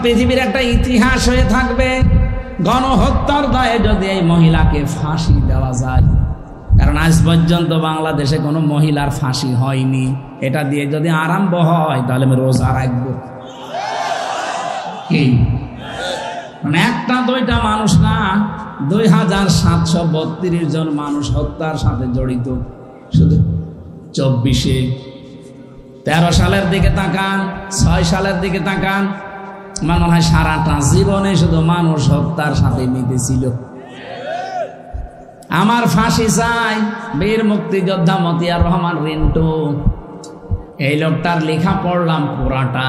পৃথিবীর একটা ইতিহাস হয়ে থাকবে গণহত্যার দায়ে যদি এই মহিলাকে ফাঁসি দেওয়া যায়। কারণ আজ পর্যন্ত বাংলাদেশে কোনো মহিলার ফাঁসি হয়নি। এটা দিয়ে যদি আরম্ভ হয় তাহলে আমি রোজা রাখবো। কি মানে একটা দুইটা মানুষ না, 2732 জন মানুষ হত্যার সাথে জড়িত। শুধু 24-এ 13 সালের দিকে তাকান, 6 সালের দিকে তাকান, মনে হয় সারাটা জীবনে শুধু মানুষ হত্যার সাথে মিটেছিল। আমার ফাঁসি চাই বীর মুক্তিযোদ্ধা মতিয়ার রহমান রিন্টু। এই লোকটার লেখা পড়লাম পুরাটা,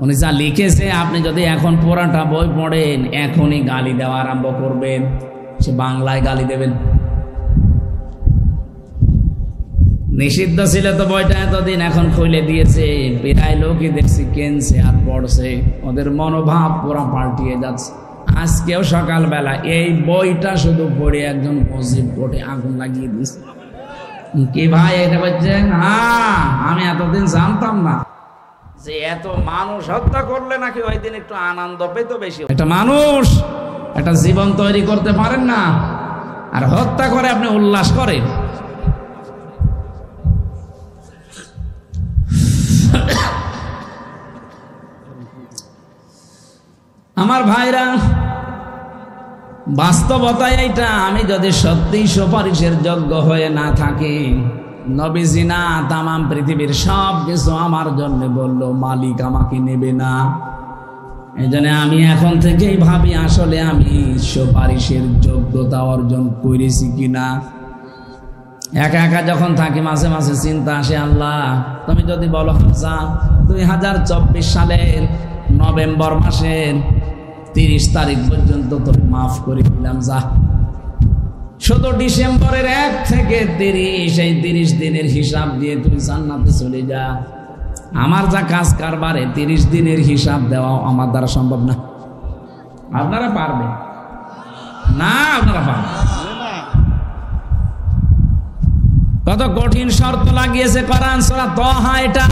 উনি যা লিখেছে আপনি যদি এখন পুরাটা বই পড়েন এখনই গালি দেওয়া আরম্ভ করবেন। সে বাংলায় গালি দেবেন। নিষিদ্ধ ছিল তো বইটা এতদিন, এখন খুলে দিয়েছে। প্রায় লোকই দেখছি কেনছে আর পড়ছে, ওদের মনোভাব পুরা পাল্টিয়ে যাচ্ছে। আজকেও সকালবেলা এই বইটা শুধু পড়ে একজন মসজিদ কোর্টে আগুন লাগিয়ে দিয়েছে। কি ভাই এটা বলছেন? হ্যাঁ, আমি এতদিন জানতাম না যে এত মানুষ হত্যা করলে নাকি ওই দিন একটু আনন্দ পেত বেশি। একটা মানুষ একটা জীবন তৈরি করতে পারেন না, আর হত্যা করে আপনি উল্লাস করেন। আমার ভাইরা, বাস্তবতায় এইটা। আমি যদি সত্যিই সুপারিশের যোগ্য হয়ে না থাকি, নবীজি না তামাম পৃথিবীর সব কিছু আমার জন্য বললো, মালিক আমাকে নেবে না। এই জন্য আমি এখন থেকেই ভাবি আসলে আমি সুপারিশের যোগ্যতা অর্জন করেছি কিনা। একা একা যখন থাকি মাঝে মাঝে চিন্তা আসে, আল্লাহ তুমি যদি বলো হামজা 2024 সালের নভেম্বর মাসের 30 তারিখ পর্যন্ত তোকে মাফ করে দিলাম, যা। শুধু ডিসেম্বরের 1 থেকে 30, এই 30 দিনের হিসাব দিয়ে তুই জান্নাতে চলে যা। আমার যা কাজ কারবারে 30 দিনের হিসাব দেওয়া আমার দ্বারা সম্ভব না। আপনারা পারবেন না? আপনারা পারবেন? কত কঠিন শর্ত লাগিয়েছে কোরআন সূরা তাহা। এটা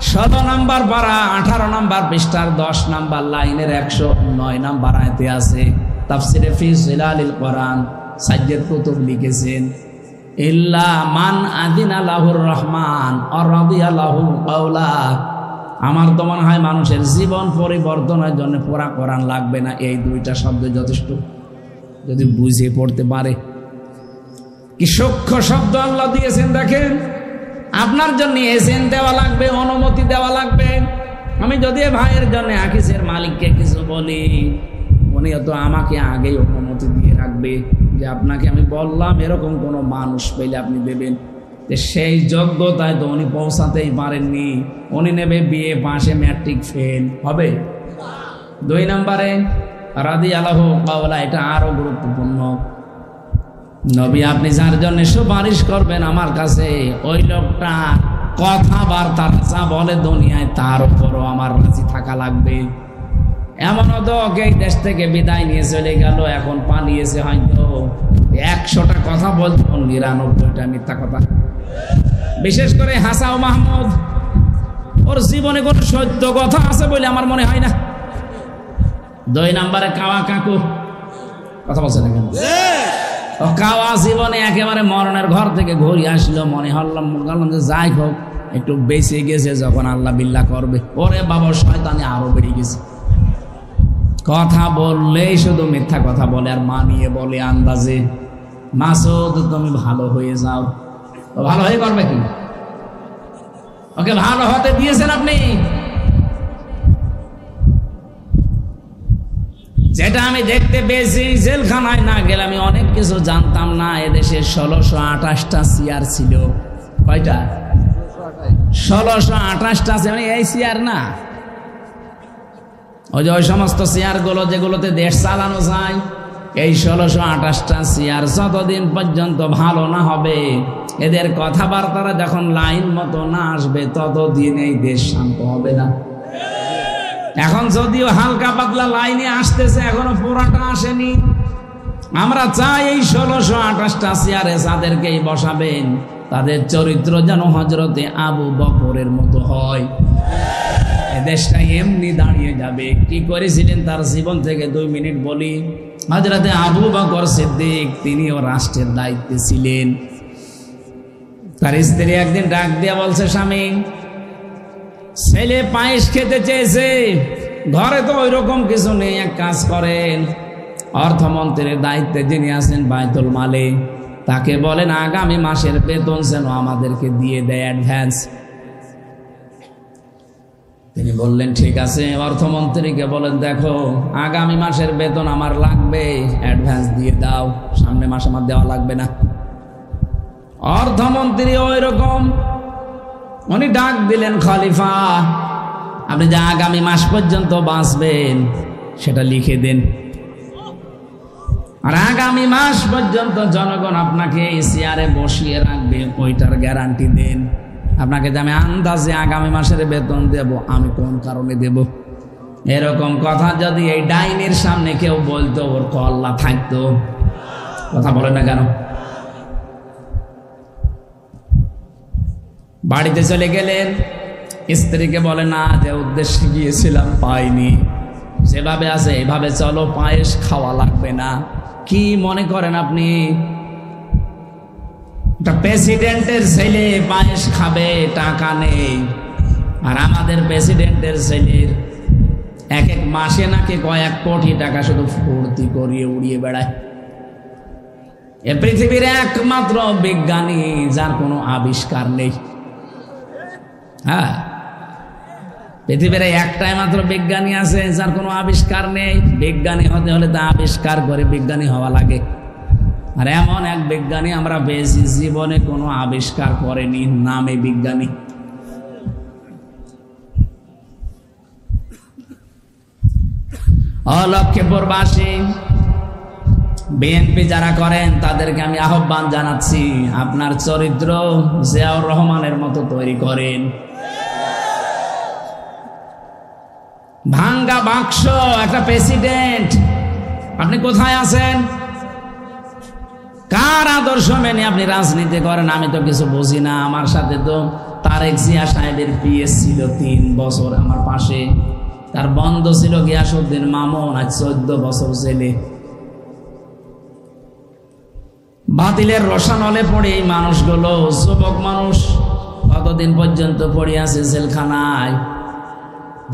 16 নম্বর পারা 18 নম্বর পৃষ্ঠার 10 নম্বর লাইনের 109 নম্বর আয়াতে আছে। তাফসিরে ফি জিলালিল কোরআন সাজ্জাদ কুতুব লিখেছেন, ইল্লা মান আদিনা লাহুর রহমান আর রাদিয়া লাহু কাওলা। আমার তো মনে হয় মানুষের জীবন পরিবর্তনের জন্য পুরা কোরআন লাগবে না, এই দুইটা শব্দ যথেষ্ট, যদি বুঝে পড়তে পারে। কি সূক্ষ্ম শব্দ আল্লাহ দিয়েছেন দেখেন। আপনার জন্য এজেন দেওয়া লাগবে, অনুমতি দেওয়া লাগবে। আমি যদি ভাইয়ের জন্য আকিসের মালিককে কিছু বলি, উনি তো আমাকে আগেই অনুমতি দিয়ে রাখবে যে আপনাকে আমি বললাম এরকম কোনো মানুষ পেলে আপনি দেবেন। যে সেই যোগ্যতায় তো উনি পৌঁছাতেই পারেননি। উনি নেবে বিএ পাশে ম্যাট্রিক ফেল, হবে। 2 নম্বরে রাদিয়াল্লাহু কাওলা, এটা আরো গুরুত্বপূর্ণ। নবী আপনি যার জন্য সুপারিশ করবেন আমার কাছে, ওই লোকটা কথাবার্তা যা বলে দুনিয়ায় তার উপরও আমার রাজি থাকা লাগবে। এমনও তো ওকে দেশ থেকে বিদায় নিয়ে চলে গেল, এখন পালিয়েছে, হয়তো 100টা কথা বলতো, 99টা মিথ্যা কথা। বিশেষ করে হাসাও মাহমুদ, ওর জীবনে কোনো সত্য কথা আছে বলে আমার মনে হয় না। 2 নম্বরে কাওয়া কাকু, কথা বলছে না কেন? কাওয়া জীবনে একেবারে মরণের ঘর থেকে ঘুরে আসলো, মনে হল্লাম যে যাই হোক একটু বেঁচে গেছে, যখন আল্লাহ বিল্লাহ করবে। ওরে বাবা, শয়তানি আরো বেড়ে গেছে। কথা বললেই শুধু মিথ্যা কথা বলে আর মানিয়ে বলে আন্দাজে। মাসুদ তুমি ভালো হয়ে যাও, ভালো হয়ে করবে কি? ওকে ভালো হতে দিয়েছেন আপনি? যেটা আমি দেখতে পেয়েছি, জেলখানায় না গেলে আমি অনেক কিছু জানতাম না। এদেশে 1628টা চেয়ার ছিল। কয়টা? 1628টা আছে। মানে এই চেয়ার না, ওই যে ওই সমস্ত চেয়ার গুলো যেগুলোতে দেশ চালানো যায়, এই 1628টা চেয়ার যতদিন পর্যন্ত ভালো না হবে, এদের কথাবার্তারা যখন লাইন মতো না আসবে, ততদিন এই দেশ শান্ত হবে না। এখন যদিও হালকা পাতলা লাইনে আসতেছে, এখনো পুরাটা আসেনি। আমরা চাই এই 1628টা চেয়ারে যাদেরকেই বসাবেন, তাদের চরিত্র যেন হযরতে আবু বকরের মতো হয়। দেশটা এমনি দাঁড়িয়ে যাবে। কি করেছিলেন তার জীবন থেকে 2 মিনিট বলি। হযরতে আবু বকর সিদ্দিক তিনিও রাষ্ট্রের দায়িত্বে ছিলেন। তার স্ত্রী একদিন ডাক দিয়ে বলছে, স্বামী ছেলে পায়েস খেতে চেয়েছে, ঘরে তো ওই রকম কিছু নেই, এক কাজ করেন অর্থমন্ত্রীর দায়িত্বে যিনি আছেন বাইতুল মালে, তাকে বলেন আগামী মাসের বেতন যেন আমাদেরকে দিয়ে দেয় অ্যাডভান্স। তিনি বললেন ঠিক আছে। অর্থমন্ত্রীকে বলেন দেখো আগামী মাসের বেতন আমার লাগবে, অ্যাডভান্স দিয়ে দাও, সামনের মাসে আমার দেওয়া লাগবে না। অর্থমন্ত্রী ওই রকম, উনি ডাক দিলেন, খলিফা আপনি যে আগামী মাস পর্যন্ত বাঁচবেন সেটা লিখে দেন, আর আগামী মাস পর্যন্ত জনগণ আপনাকে চেয়ারে বসিয়ে রাখবে, ওইটার গ্যারান্টি দেন। আপনাকে যে আমি আন্দাজে আগামী মাসের বেতন দেব, আমি কোন কারণে দেব? এরকম কথা যদি এই ডাইনির সামনে কেউ বলতো, ওর কল্লা থাকতো। কথা বলে না কেন? বাড়িতে চলে গেলেন, স্ত্রীকে বলে না যে উদ্দেশ্যে গিয়েছিলাম পাইনি, যেভাবে আছে এভাবে চলো, পায়েস খাওয়া লাগবে না। কি মনে করেন আপনি প্রেসিডেন্টের ছেলে পায়েস খাবে, টাকা নেই, আর আমাদের প্রেসিডেন্টের ছেলের এক এক মাসে নাকি কয়েক কোটি টাকা শুধু ফুর্তি করিয়ে উড়িয়ে বেড়ায়। এ পৃথিবীর একমাত্র বিজ্ঞানী যার কোনো আবিষ্কার নেই। হ্যাঁ, পৃথিবীর একটাই মাত্র বিজ্ঞানী আছে যার কোনো আবিষ্কার নেই। বিজ্ঞানী হতে হলে তা আবিষ্কার করে বিজ্ঞানী হওয়া লাগে। আর এমন এক বিজ্ঞানী আমরা পেয়েছি জীবনে কোনো আবিষ্কার করেনি, নামে বিজ্ঞানী। লক্ষ্মীপুরবাসী বিএনপি যারা করেন তাদেরকে আমি আহ্বান জানাচ্ছি, আপনার চরিত্র জিয়াউর রহমানের মতো তৈরি করেন। ভাঙ্গা বাক্স একটা প্রেসিডেন্ট, আপনি কোথায় আছেন? কার আদর্শ মেনে আপনি রাজনীতি করেন? আমি তো কিছু বুঝি না। আমার সাথে তো তারেক জিয়া সাহেবের পিএস ছিল 3 বছর আমার পাশে, তার বন্ধ ছিল গিয়াসউদ্দিন মামুন, আজ 14 বছর জেলে। বাতিলের রসানলে পড়ে এই মানুষগুলো, যুবক মানুষ কতদিন পর্যন্ত পড়ে আছে জেলখানায়।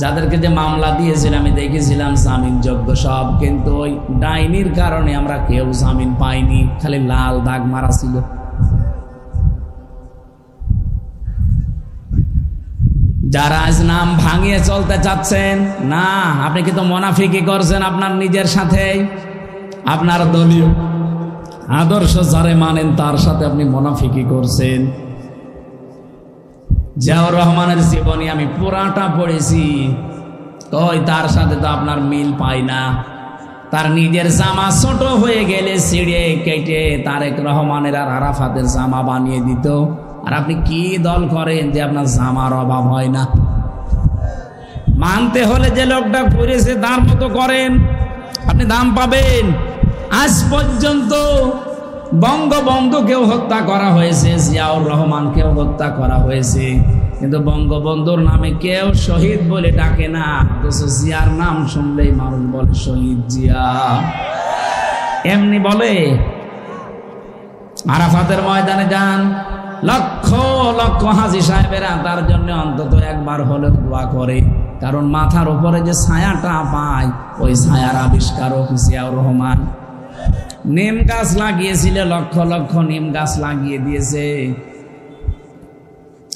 যাদেরকে যে মামলা দিয়েছিল আমি দেখেছিলাম জামিন যোগ্য সব, কিন্তু ওই ডাইনির কারণে আমরা কেউ জামিন পাইনি, খালি লাল দাগ মারা ছিল। যারা আজ নাম ভাঙিয়ে চলতে চাচ্ছেন, না আপনি কিন্তু মুনাফিকি করছেন আপনার নিজের সাথে। আপনার দলীয় আদর্শ যারে মানেন তার সাথে আপনি মুনাফিকি করছেন। জিয়াউর রহমানের জীবনী আমি পুরাটা পড়েছি, কই তার সাথে তো আপনার মিল পাই না। তার নিজের জামা ছোট হয়ে গেলে ছিঁড়ে কেটে তারেক রহমানের আর আরাফাতের জামা বানিয়ে দিত। আর আপনি কি দল করেন যে আপনার জামার অভাব হয় না? মানতে হলে যে লোকটা করেছে তার মতো করেন, আপনি দাম পাবেন। আজ পর্যন্ত বঙ্গবন্ধুকেও হত্যা করা হয়েছে, জিয়াউর রহমানকেও হত্যা করা হয়েছে, কিন্তু বঙ্গবন্ধুর নামে কেউ শহীদ বলে ডাকে না। অথচ জিয়ার নাম শুনলেই মানুষ বলে শহীদ জিয়া, এমনি বলে। আরাফাতের ময়দানে যান, লক্ষ লক্ষ হাজী সাহেবেরা তার জন্য অন্তত একবার হলে দোয়া করে, কারণ মাথার উপরে যে ছায়াটা পায় ওই ছায়ার আবিষ্কারক জিয়াউর রহমান। নিম গাছ লাগিয়েছিল, লক্ষ লক্ষ নিম গাছ লাগিয়ে দিয়েছে।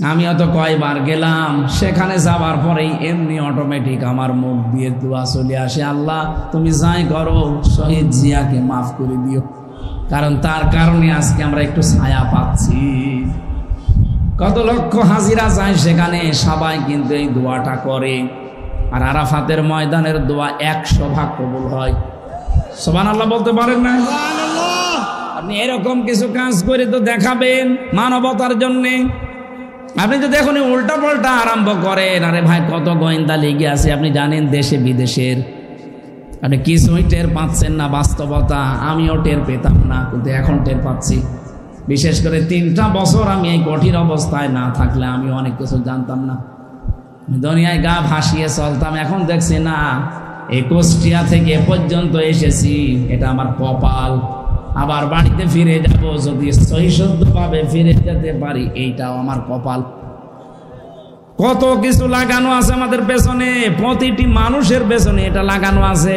আমিও তো কয়বার গেলাম, সেখানে যাবার পরেই এমনি অটোমেটিক আমার মুখ দিয়ে দোয়া চলে আসে, আল্লাহ তুমি যাই করো শহীদ জিয়াকে মাফ করে দিও, কারণ তার কারণে আজকে আমরা একটু ছায়া পাচ্ছি। কত লক্ষ হাজিরা যায় সেখানে, সবাই কিন্তু এই দোয়াটা করে। আর আরাফাতের ময়দানের দোয়া 100 ভাগ কবুল হয়। সুবহানাল্লাহ বলতে পারেন না? আপনি এরকম কিছু কাজ করে তো দেখাবেন মানবতার জন্যে। আপনি যদি এখন উল্টা পাল্টা আরম্ভ করেন, আরে ভাই কত গোয়েন্দা লেগে আছে আপনি জানেন দেশে বিদেশের, আপনি কিছুই টের পাচ্ছেন না বাস্তবতা। আমিও টের পেতাম না, কিন্তু এখন টের পাচ্ছি। বিশেষ করে 3টা বছর আমি এই কঠিন অবস্থায় না থাকলে আমি অনেক কিছু জানতাম না। দুনিয়ায় গা ভাসিয়ে চলতাম, এখন দেখছি না, এই কুষ্টিয়া থেকে এ পর্যন্ত এসেছি, এটা আমার কপাল। আবার বাড়িতে ফিরে যাব, যদি সহিষ্ণুভাবে ফিরে যেতে পারি, এইটাও আমার কপাল। কত কিছু লাগানো আছে আমাদের পেছনে, প্রতিটি মানুষের পেছনে এটা লাগানো আছে।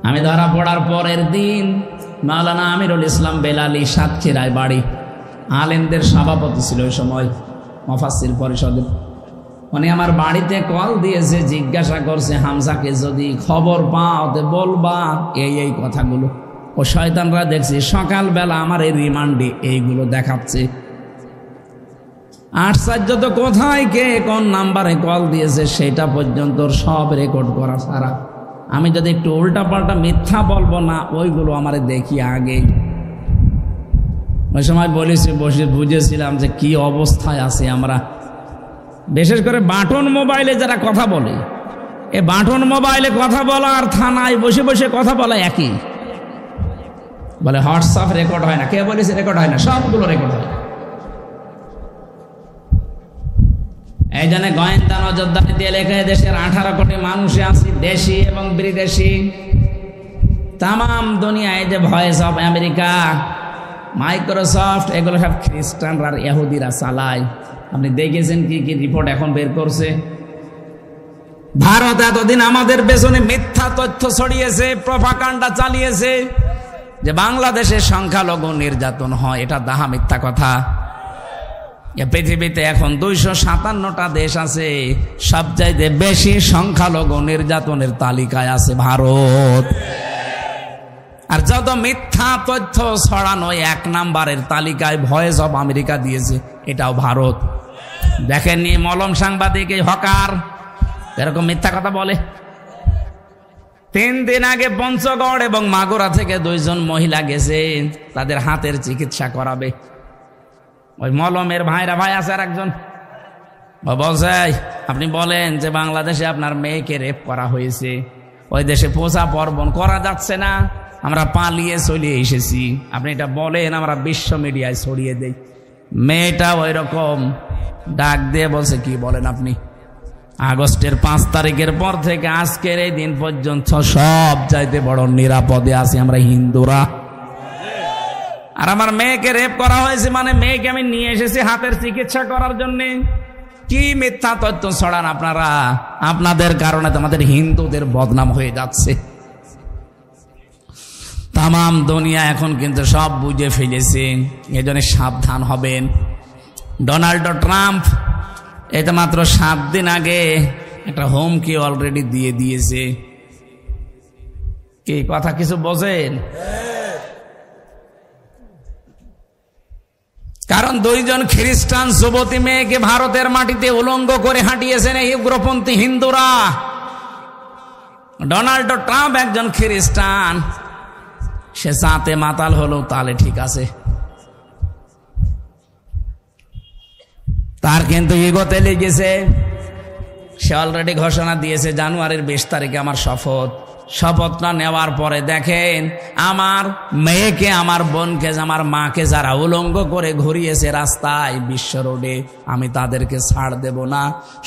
আমি ধরা পড়ার পরের দিন মাওলানা আমিরুল ইসলাম বেলালি, সাতক্ষীরায় বাড়ি, আলেমদের সভাপতি ছিল ওই সময় মুফাসসির পরিষদে। উনি আমার বাড়িতে কল দিয়েছে, জিজ্ঞাসা করছে, হামজাকে যদি খবর পাও তো বলবা এই কথাগুলো। ও শয়তানরা দেখছি সকালবেলা আমার এই রিমান্ডে এইগুলো দেখাচ্ছে। আশ্চর্য তো, কোথায় কে কোন নাম্বারে কল দিয়েছে সেটা পর্যন্ত সব রেকর্ড করা ছাড়া। আমি যদি একটু উল্টা পাল্টা মিথ্যা বলবো না, ওইগুলো আমারে দেখি আগে। ওই সময় বলেছি, বসে বুঝেছিলাম যে কি অবস্থায় আছি আমরা। বিশেষ করে বাটন মোবাইলে যারা কথা বলে, এ বাটন মোবাইলে কথা বলা আর থানায় বসে বসে কথা বলা একই। বলে হোয়াটসঅ্যাপ রেকর্ড হয় না, কে বলেছে রেকর্ড হয় না? সবগুলো রেকর্ড হয়। এই জন্য গোয়েন্দা নজরদারি দিয়ে লেখা, দেশের 18 কোটি মানুষই আছে, দেশি এবং বিদেশি। তামাম দুনিয়ায় যে ভয়েস অফ আমেরিকা, মাইক্রোসফট, এগুলো সব খ্রিস্টানরা আর ইহুদিরা চালায়। আপনি দেখেছেন কি কি রিপোর্ট এখন বের করছে। ভারত এতদিন আমাদের পেছনে মিথ্যা তথ্য ছড়িয়েছে, প্রপাগান্ডা চালিয়েছে যে বাংলাদেশের সংখ্যালঘু নির্যাতন হয়, এটা দাহা মিথ্যা কথা। পৃথিবীতে এখন 257টা দেশ আছে, সবচাইতে বেশি সংখ্যালঘু নির্যাতনের তালিকায় আছে ভারত। আর যত মিথ্যা তথ্য ছড়ানো 1 নাম্বারের তালিকায় ভয়েস অফ আমেরিকা দিয়েছে, এটাও ভারত। দেখেননি মলম সাংবাদিক, এই হকার এরকম মিথ্যা কথা বলে। 3 দিন আগে পঞ্চগড় এবং মাগুরা থেকে 2 জন মহিলা গেছে তাদের হাতের চিকিৎসা করাবে। ওই মলমের ভাইরা ভাই আছে আর একজন বলছে, আপনি বলেন যে বাংলাদেশে আপনার মেয়েকে রেপ করা হয়েছে, ওই দেশে পূজা পার্বণ করা যাচ্ছে না, আমরা পালিয়ে চলে এসেছি, আপনি এটা বলেন, আমরা বিশ্ব মিডিয়ায় ছড়িয়ে দেই। মেয়েটা ওই রকম ডাক দিয়ে বলছে, কি বলেন আপনি? আগস্টের 5 তারিখের পর থেকে আজকের এই দিন পর্যন্ত সব চাইতে বড় নিরাপদে আছি আমরা হিন্দুরা। আর আমার মেয়েকে রেপ করা হয়েছে মানে মেয়েকে আমি নিয়ে এসেছি হাতের চিকিৎসা করার জন্য। কি মিথ্যা তথ্য ছড়ান আপনারা! আপনাদের কারণে তো আমাদের হিন্দুদের বদনাম হয়ে যাচ্ছে। তামাম দুনিয়া এখন কিন্তু সব বুঝে ফেলেছে, এজন্য সাবধান হবেন। ডোনাল্ড ট্রাম্প এটা মাত্র 7 দিন আগে একটা হুমকি অলরেডি দিয়ে দিয়েছে। কি কথা কিছু বোঝেন? কারণ 2 জন খ্রিস্টান যুবতী মেয়েকে ভারতের মাটিতে উলঙ্গ করে হাঁটিয়েছেন এই উগ্রপন্থী হিন্দুরা। ডোনাল্ড ট্রাম্প একজন খ্রিস্টান, সে জাতে মাতাল হলো তাহলে ঠিক আছে, তার কিন্তু ইগোতে লেগেছে। সে অলরেডি ঘোষণা দিয়েছে, জানুয়ারির 20 তারিখে আমার শপথ। শপথটা নেওয়ার পরে দেখেন, আমার মেয়েকে, আমার বোনকে, আমার মাকে যারা উলঙ্গ করে ঘুরিয়েছে রাস্তায়, বিশ্ব রোডে, আমি তাদেরকে ছাড় দেব না।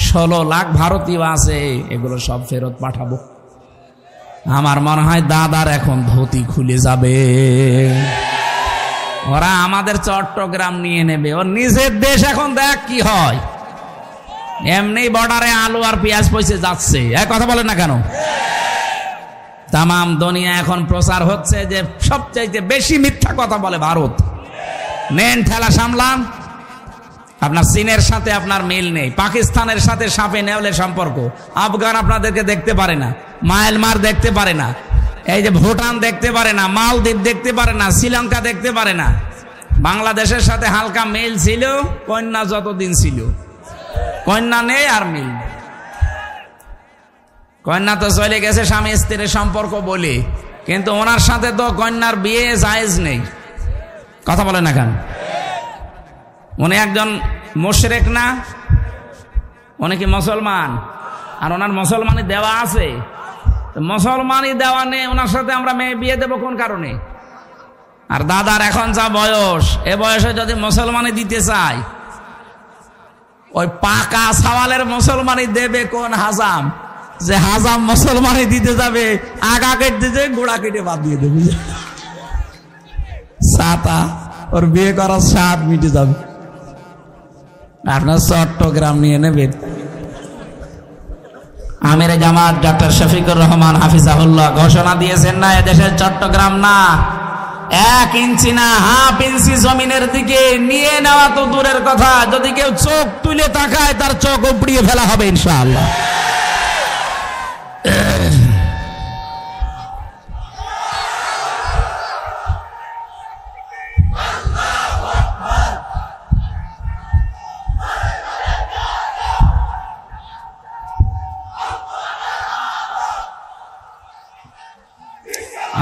16 লাখ ভারতীয় আছে, এগুলো সব ফেরত পাঠাবো। আমার মনে হয় দাদার এখন ধুতি খুলে যাবে। ওরা আমাদের চট্টগ্রাম নিয়ে নেবে, ওর নিজের দেশ এখন দেখ কি হয়। এমনি বর্ডারে আলু আর পেঁয়াজ পয়সে যাচ্ছে, কথা বলেন না কেন? তামাম দুনিয়া এখন প্রচার হচ্ছে যে সবচাইতে বেশি মিথ্যা কথা বলে ভারত। নেন ঠেলা সামলান। আপনার চীনের সাথে আপনার মিল নেই, পাকিস্তানের সাথে সাপে নেওয়ালে সম্পর্ক, আফগান আপনাদেরকে দেখতে পারে না, মায়ানমার দেখতে পারে না, এই যে ভুটান দেখতে পারে না, মালদ্বীপ দেখতে পারে না, শ্রীলঙ্কা দেখতে পারে না। বাংলাদেশের সাথে হালকা মিল ছিল কন্যা যতদিন ছিল, কন্যা নেই আর মিল। কন্যা তো চলে গেছে স্বামী স্ত্রীর সম্পর্ক বলে, কিন্তু ওনার সাথে তো কন্যার বিয়ে জায়েজ নেই। কথা বলে না কেন? উনি একজন মুশরিক না, উনি কি মুসলমান? আর ওনার মুসলমানি দেওয়া আছে, মুসলমানি দেওয়া নেই, ওনার সাথে আমরা মেয়ে বিয়ে দেবো কোন কারণে? আর দাদার এখন যা বয়স, এ বয়সে যদি মুসলমানি দিতে চায়, ওই পাকা সওয়ালের মুসলমানই দেবে কোন হাজাম, যে হাজাম মুসলমানই দিতে যাবে আগা কেটে যে গোড়া কেটে বাদ দিয়ে দেবে। সাতা ওর বিয়ে করার স্বাদ মিটে যাবে। আপনার চট্টগ্রাম নিয়ে নেবেন। আমির জামাত ডক্টর শফিকুর রহমান হাফিজাহুল্লাহ ঘোষণা দিয়েছেন না, এদেশের চট্টগ্রাম না, 1 ইঞ্চি না হাফ ইঞ্চি জমিনের দিকে নিয়ে নেওয়া তো দূরের কথা, যদি কেউ চোখ তুলে তাকায় তার চোখ উপড়িয়ে ফেলা হবে ইনশাআল্লাহ।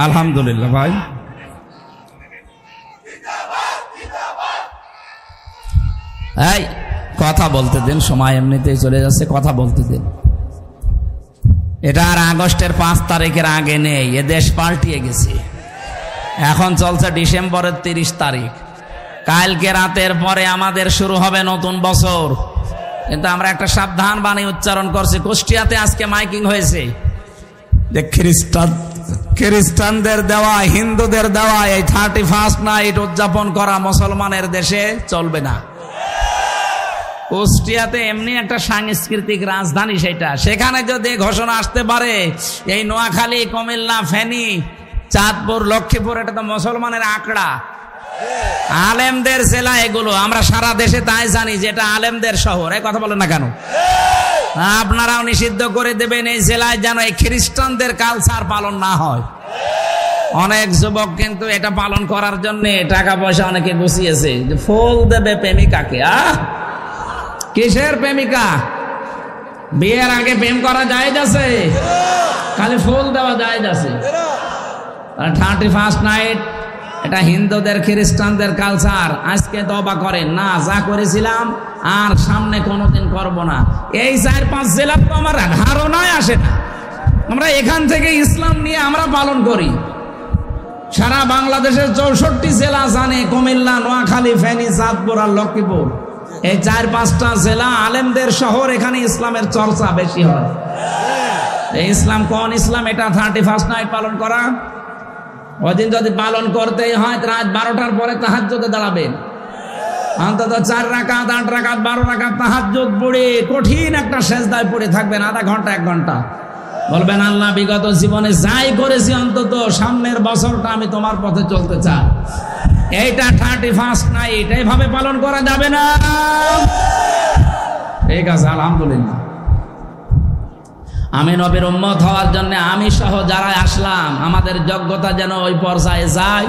আলহামদুলিল্লাহ ভাই, এই কথা বলতে দিন, সময় এমনিতেই চলে যাচ্ছে, কথা বলতে দিন। এটা আর আগস্টের 5 তারিখের আগে নেই, এ দেশ পাল্টিয়ে গেছে। এখন চলছে ডিসেম্বরের 30 তারিখ, কালকে রাতের পরে আমাদের শুরু হবে নতুন বছর। কিন্তু আমরা একটা সাবধান বাণী উচ্চারণ করছি। কুষ্টিয়াতে আজকে মাইকিং হয়েছে যে খ্রিস্টানদের দেওয়া, হিন্দুদের দেওয়া এই 31st নাইট উদযাপন করা মুসলমানের দেশে চলবে না। কুষ্টিয়াতে এমনি একটা সাংস্কৃতিক রাজধানী, সেখানে যদি ঘোষণা আসতে পারে এই নোয়াখালী, কুমিল্লা, ফেনী, চাঁদপুর, লক্ষ্মীপুর, এটা তো মুসলমানের আঁকড়া, আলেমদের জেলা এগুলো। আমরা সারা দেশে তাই জানি যে এটা আলেমদের শহর। এই কথা বলেন না কেন? আপনারাও নিষিদ্ধ করে দেবেন এই জেলায় যেন এই খ্রিস্টানদের কালচার পালন না হয়। অনেক যুবক কিন্তু এটা পালন করার জন্য টাকা পয়সা অনেকে গুছিয়েছে, যে ফুল দেবে প্রেমিকাকে। কিসের প্রেমিকা? বিয়ের আগে প্রেম করা জায়েজ আছে, খালি ফুল দেওয়া জায়েজ আছে। 31st নাইট এটা হিন্দুদের, খ্রিস্টানদের কালচার। আজকে তওবা করেন না, যা করেছিলাম আর সামনে কোনোদিন করব না। এই 4-5 জেলা তো আমার ধারণায় আসে না। আমরা এখান থেকে ইসলাম নিয়ে আমরা পালন করি। সারা বাংলাদেশের 64 জেলা জানে, কুমিল্লা, নোয়াখালী, ফেনী, চাঁদপুর আর লক্ষ্মীপুর, এই 4-5টা জেলা আলেমদের শহর। এখানে ইসলামের চর্চা বেশি হয়। এই ইসলাম কোন ইসলাম? এটা 31st নাইট পালন করা। ওদিন যদি পালন করতেই হয় রাত 12টার পরে তাহাজ্জুদে দাঁড়াবেন, অন্তত 4 রাকাত, 8 রাকাত, 12 রাকাত তাহাজ্জুদ পড়ে কঠিন একটা সেজদায় পড়ে থাকবেন আধা ঘন্টা 1 ঘন্টা। বলবেন, আল্লাহ বিগত জীবনে যাই করেছি অন্তত সামনের বছরটা আমি তোমার পথে চলতে চাই। এইটা 31st নাইট এইভাবে পালন করা যাবে না। ঠিক আছে, আলহামদুলিল্লাহ। আমি নবীর উম্মত হওয়ার জন্য আমি সহ যারা আসলাম, আমাদের যোগ্যতা যেন ওই পর্যায়ে যায়,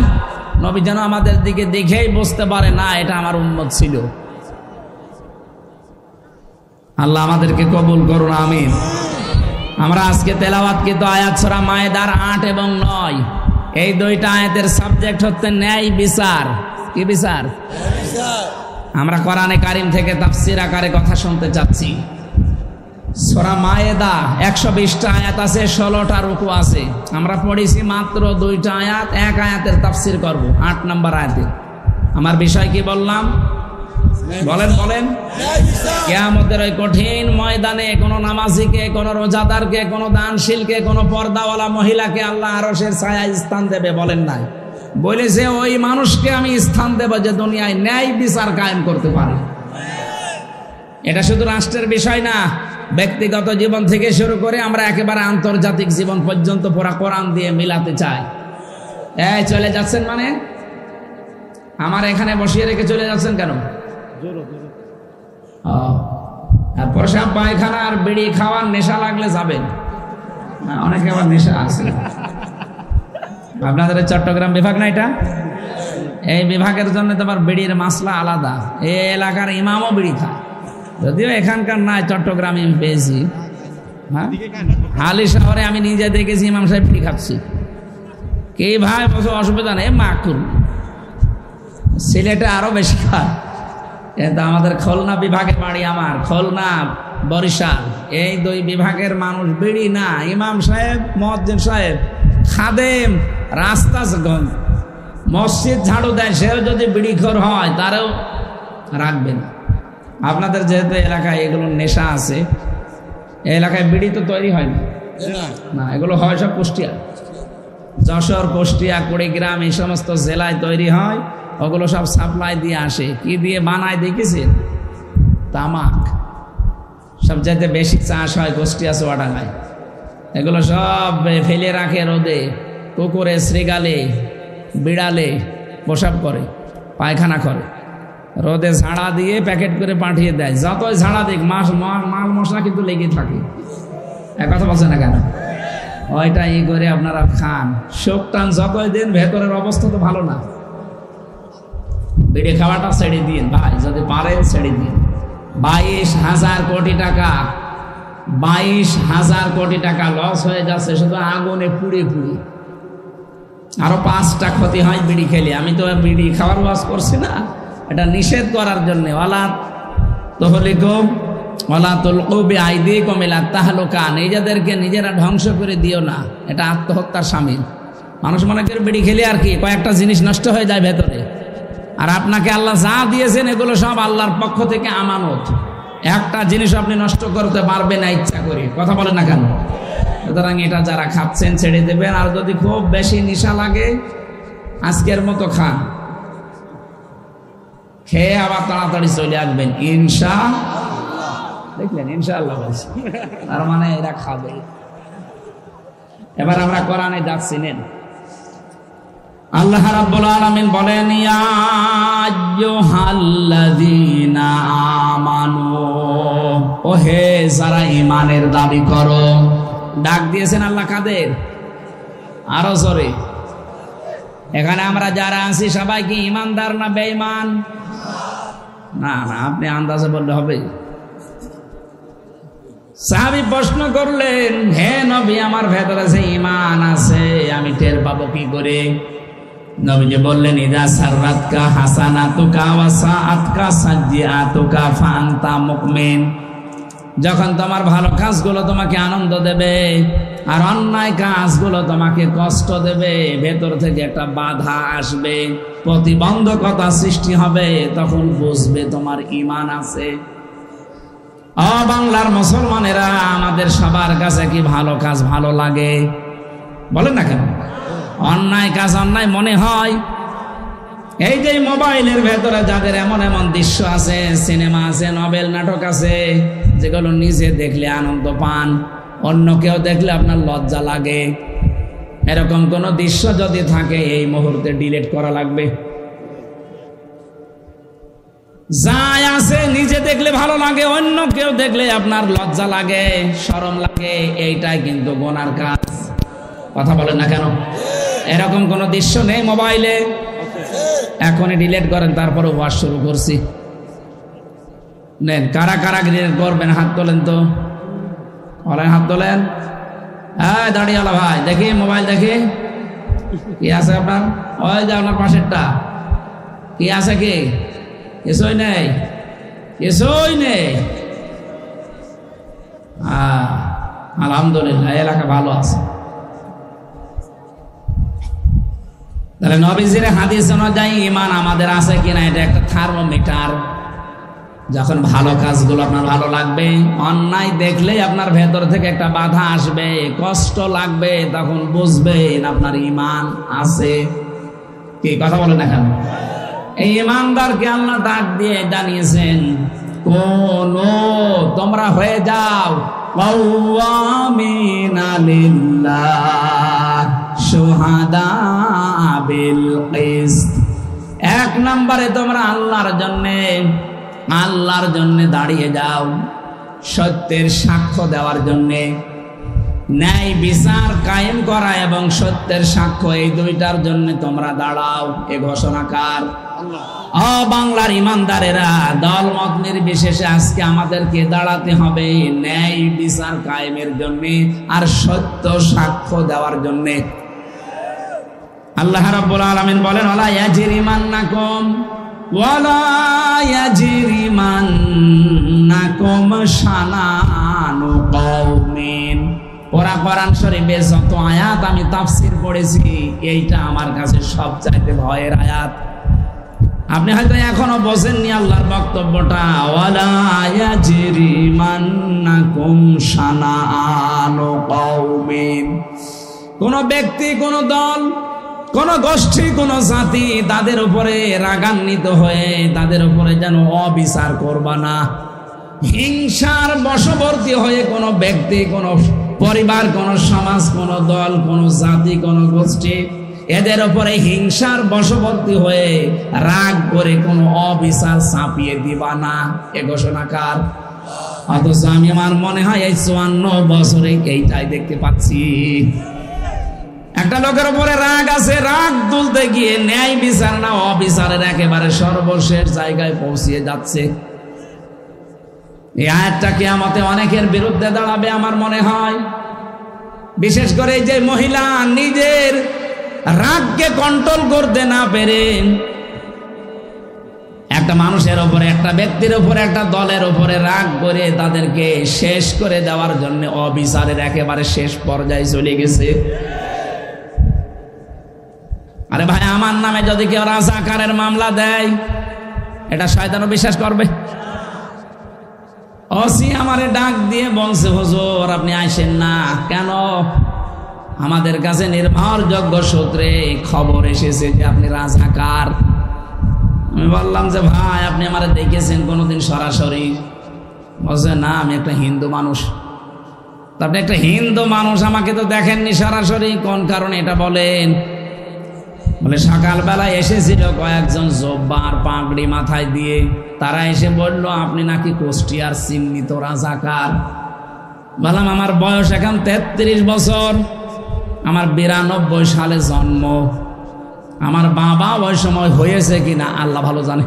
নবী যেন আমাদের দিকে দেখেই বুঝতে পারে না এটা আমার উম্মত ছিল। আল্লাহ আমাদেরকে কবুল করুন, আমিন। আমরা আজকে তেলাওয়াতকৃত আয়াত সূরা মায়েদার 8 এবং 9, এই 2টা আয়াতের সাবজেক্ট হচ্ছে ন্যায় বিচার। কি বিচার? আমরা কোরআনে কারিম থেকে তাফসীর আকারে কথা শুনতে চাচ্ছি। সূরা মায়েদা 120টা আয়াত আছে, 16টা রুকু আছে। আমরা পড়েছি মাত্র 2টা আয়াত, 1 আয়াতের তাফসীর করব 8 নম্বর আয়াতে। আমার বিষয় কি বললাম? বলেন। কিয়ামতের ওই কঠিন ময়দানে কোন নামাজিকে, কোন রোজাদারকে, কোন দানশীলকে, কোন পর্দাওয়ালা মহিলাকে আল্লাহ আরশের ছায়ায় স্থান দেবে বলেন নাই? বলেছে ওই মানুষকে আমি স্থান দেব যে দুনিয়ায় ন্যায় বিচার কায়েম করতে পারে। এটা শুধু রাষ্ট্রের বিষয় না, ব্যক্তিগত জীবন থেকে শুরু করে আমরা একেবারে আন্তর্জাতিক জীবন পর্যন্ত পুরা কোরআন দিয়ে মিলাতে চাই। এই চলে যাচ্ছেন মানে? আমার এখানে বসিয়ে রেখে চলে যাচ্ছেন কেন? আর প্রসাব, পায়খানা আর বিড়ি খাওয়ার নেশা লাগলে যাবেন। অনেকে আবার নেশা আছে। আপনাদের চট্টগ্রাম বিভাগ না এটা? এই বিভাগের জন্য তোমার বিড়ির মাসলা আলাদা। এই এলাকার ইমামও বিড়ি খায়, যদিও এখানকার নাই, চট্টগ্রামে আমি পেয়েছি। হ্যাঁ, হালি শহরে আমি নিজে দেখেছি ইমাম সাহেব বিড়ি খাচ্ছি। কে ভাই বসে অসুবিধা নেই, মাকুল। সিলেটে আরো বেশি খায়, কিন্তু আমাদের খুলনা বিভাগে বাড়ি, আমার খুলনা, বরিশাল, এই 2 বিভাগের মানুষ বিড়ি না। ইমাম সাহেব, মুয়াজ্জিন সাহেব, খাদেম, রাস্তা মসজিদ ঝাড়ু দেয়, সেও যদি বিড়িখোর হয় তারও রাখবে না। আপনাদের যেহেতু এলাকায় এগুলোর নেশা আছে, এই এলাকায় বিড়ি তো তৈরি হয় না, এগুলো হয় সব কুষ্টিয়া, যশোর, কুষ্টিয়া, কুড়িগ্রাম এই সমস্ত জেলায় তৈরি হয়। ওগুলো সব সাপ্লাই দিয়ে আসে। কি দিয়ে বানায় দেখেছেন? তামাক। সব চাইতে বেশি চাষ হয় কুষ্টিয়া, চুয়াডাঙ্গায়। এগুলো সব ফেলে রাখে রোদে, কুকুরে, শ্রীগালে, বিড়ালে প্রসাব করে, পায়খানা করে, রোদে ঝাড়া দিয়ে প্যাকেট করে পাঠিয়ে দেয়। যতই ঝাড়া দিক মাল মশলা কিন্তু লেগে থাকে। এক কথা বলছে না কেন? ওইটা ই করে আপনারা খান, শোক টান যতই দিন, ভেতরের অবস্থা তো ভালো না। বিড়ি খাওয়াটা ছেড়ে দিন ভাই, যদি পারেন ছেড়ে দিন। 22,000 কোটি টাকা, 22,000 কোটি টাকা লস হয়ে যাচ্ছে শুধু আগুনে পুড়ে পুড়ে। আরো 5টা ক্ষতি হয় বিড়ি খেলে। আমি তো বিড়ি খাওয়ার ওয়াজ করছি না, এটা নিষেধ করার জন্য। ওয়ালা তুহলিকুম ওয়ালা তুলকু বিআইদিকুম ইলা তাহলুকা, নিজেদেরকে নিজেরা ধ্বংস করে দিও না, এটা আত্মহত্যার শামিল। মানুষ মনে করে বিড়ি খেলে আর কি কয়েকটা জিনিস নষ্ট হয়ে যায় ভেতরে। আর আপনাকে আল্লাহ যা দিয়েছেন এগুলো সব আল্লাহর পক্ষ থেকে আমানত। একটা জিনিস আপনি নষ্ট করতে পারবেন না ইচ্ছা করে, কথা বলেন না কেন? সুতরাং এটা যারা খাচ্ছেন ছেড়ে দেবেন। আর যদি খুব বেশি নেশা লাগে, আজকের মতো খান, খেয়ে আবার তাড়াতাড়ি চলে আসবেন ইনশাআল্লাহ। দেখলেন, ইনশাআল্লাহ বলছি, তার মানে এরা খাবে। এবার আমরা কোরআনে যাচ্ছি, নেন। আল্লাহ রাব্বুল আলামিন বলেন, ইয়া আইয়ুহাল্লাযীনা আমানু, ওহে যারা ঈমানের দাবি করো। ডাক দিয়েছেন আল্লাহ কাদের? আরো জোরে। এখানে আমরা যারা আছি সবাই কি ঈমানদার না বেঈমান? না না, আপনি আন্দাজে বললে হবে। সাহাবী প্রশ্ন করলেন, হে নবী, আমার ভেতরে যে ঈমান আছে আমি টের পাবো কি করে? নবীজি বললেন, ইদা সাররাতকা হাসানাতুকা ওয়া সাআতকা সাজ্জিআতুকা ফাআনতা মুমিন। যখন তোমার ভালো কাজগুলো তোমাকে আনন্দ দেবে আর অন্যায় কাজগুলো তোমাকে কষ্ট দেবে, ভেতর থেকে একটা বাধা আসবে, প্রতিবন্ধকতা সৃষ্টি হবে, তখন বুঝবে তোমার ঈমান আছে। বাংলার মুসলমানেরা, আমাদের সবার কাছে কি ভালো কাজ ভালো লাগে? বলেন না কেন? অন্যায় কাজ অন্যায় মনে হয়। এই যে মোবাইলের ভেতরে যাদের এমন এমন দৃশ্য আছে, সিনেমা আছে, নভেল, নাটক আছে, যেগুলো নিজে দেখলে আনন্দ পান, অন্য কেউ দেখলে আপনার লজ্জা লাগে, এরকম কোন দৃশ্য যদি থাকে এই মুহূর্তে ডিলিট করা লাগবে। যাই আছে নিজে দেখলে ভালো লাগে, অন্য কেউ দেখলে আপনার লজ্জা লাগে, শরম লাগে, এইটাই কিন্তু গুনার কাজ। কথা বলেন না কেন? এরকম কোন দৃশ্য নেই মোবাইলে? এখনই ডিলিট করেন, তারপরে ওয়াজ শুরু করছি। নেন, কারা কারা ডিলিট করবেন হাত তোলেন তো, হাত তোলেন। হ্যাঁ, দাঁড়িয়েলা ভাই, দেখি মোবাইল, দেখি কি আছে আপনার। ওই যে আপনার পাশেরটা, কি আছে? কি কিছুই নেই, কিছুই নেই। আলহামদুলিল্লাহ, এলাকা ভালো আছে। তাহলে নবীজির হাদিস অনুযায়ী ঈমান আমাদের আছে কিনা, এটা একটা থার্মোমিটার। যখন ভালো কাজগুলো আপনার ভালো লাগবে, অন্যায় দেখলেই আপনার ভেতর থেকে একটা বাধা আসবে, কষ্ট লাগবে, তখন বুঝবেন আপনার ঈমান আছে। কি কথা বলেন না কেন? এই ঈমানদারকে আল্লাহ ডাক দিয়ে জানিয়েছেন, কোন তোমরা হয়ে যাও কাওয়ামিনা লিল্লাহ শুহাদা বিল কিসত। এক নম্বরে তোমরা আল্লাহর জন্য দাঁড়িয়ে যাও, সত্যের সাক্ষ্য দেওয়ার জন্য। ন্যায় বিচার কায়েম করা এবং সত্যের সাক্ষ্য, এই দুইটার জন্য তোমরা দাঁড়াও। এ ঘোষণাকার বাংলার ইমানদারেরা, দলমত নির্বিশেষে আজকে আমাদেরকে দাঁড়াতে হবে ন্যায় বিচার কায়েমের জন্য আর সত্য সাক্ষ্য দেওয়ার জন্য। আল্লাহ রাব্বুল আলামিন বলেন, ওয়ালা ইয়াজরিমান্নাকুম শানানু কওমিন। ওরা কোরআন শরীফে যত আয়াত আমি তাফসীর পড়েছি, এইটা আমার কাছে সবচাইতে ভয়ের আয়াত। আপনি হয়তো এখনো বোঝেননি আল্লাহর বক্তব্যটা, ওয়ালা ইয়াজরিমান্নাকুম শানাআনু কওমিন, কোন ব্যক্তি, কোন দল, কোন গোষ্ঠী, কোন জাতি তাদের উপরে রাগান্বিত হয়ে তাদের উপরে যেন অবিচার করবা না। হিংসার বশবর্তী হয়ে কোন ব্যক্তি, কোন পরিবার, কোন সমাজ, কোন দল, কোন জাতি, কোন গোষ্ঠী এদের উপরে হিংসার বশবর্তী হয়ে রাগ করে কোন অবিচার চাপিয়ে দিবা না, এ ঘোষণা কার? অথচ আমি, আমার মনে হয় এই 54 বছরে এইটাই দেখতে পাচ্ছি। একটা লোকের উপরে রাগ আছে, রাগ তুলতে গিয়ে ন্যায় বিচার না অবিচারের একেবারে সর্বশেষ জায়গায় পৌঁছিয়ে যাচ্ছে। এই আয়াতটা কিয়ামতে অনেকের বিরুদ্ধে দাঁড়াবে আমার মনে হয়। বিশেষ করে যে মহিলা নিজের রাগকে কন্ট্রোল করতে না পেরে একটা মানুষের উপরে, একটা ব্যক্তির উপরে, একটা দলের উপরে রাগ করে তাদেরকে শেষ করে দেওয়ার জন্য অবিচারের একেবারে শেষ পর্যায়ে চলে গেছে। আরে ভাই, আমার নামে যদি কেউ রাজাকারের মামলা দেয়, এটা শয়তানও বিশ্বাস করবে? ওসি আমারে ডাক দিয়ে বলছে, হুজুর আপনি আইসেন না কেন? আমাদের কাছে নির্ভরযোগ্য সূত্রে খবর এসেছে যে আপনি রাজাকার। আমি বললাম যে ভাই, আপনি আমারে দেখেছেন কোনোদিন সরাসরি? বলছে না, আমি একটা হিন্দু মানুষ। আপনি একটা হিন্দু মানুষ, আমাকে তো দেখেননি সরাসরি, কোন কারণে এটা বলেন? বলে সকালবেলা এসেছিল কয়েকজন জব্বার পাগড়ি মাথায় দিয়ে, তারা এসে বলল আপনি নাকি কুষ্টিয়ার চিহ্নিত রাজাকার। বললাম আমার বয়স এখন 33 বছর, আমার 92 সালে জন্ম। আমার বাবা ওই সময় হয়েছে কিনা আল্লাহ ভালো জানে।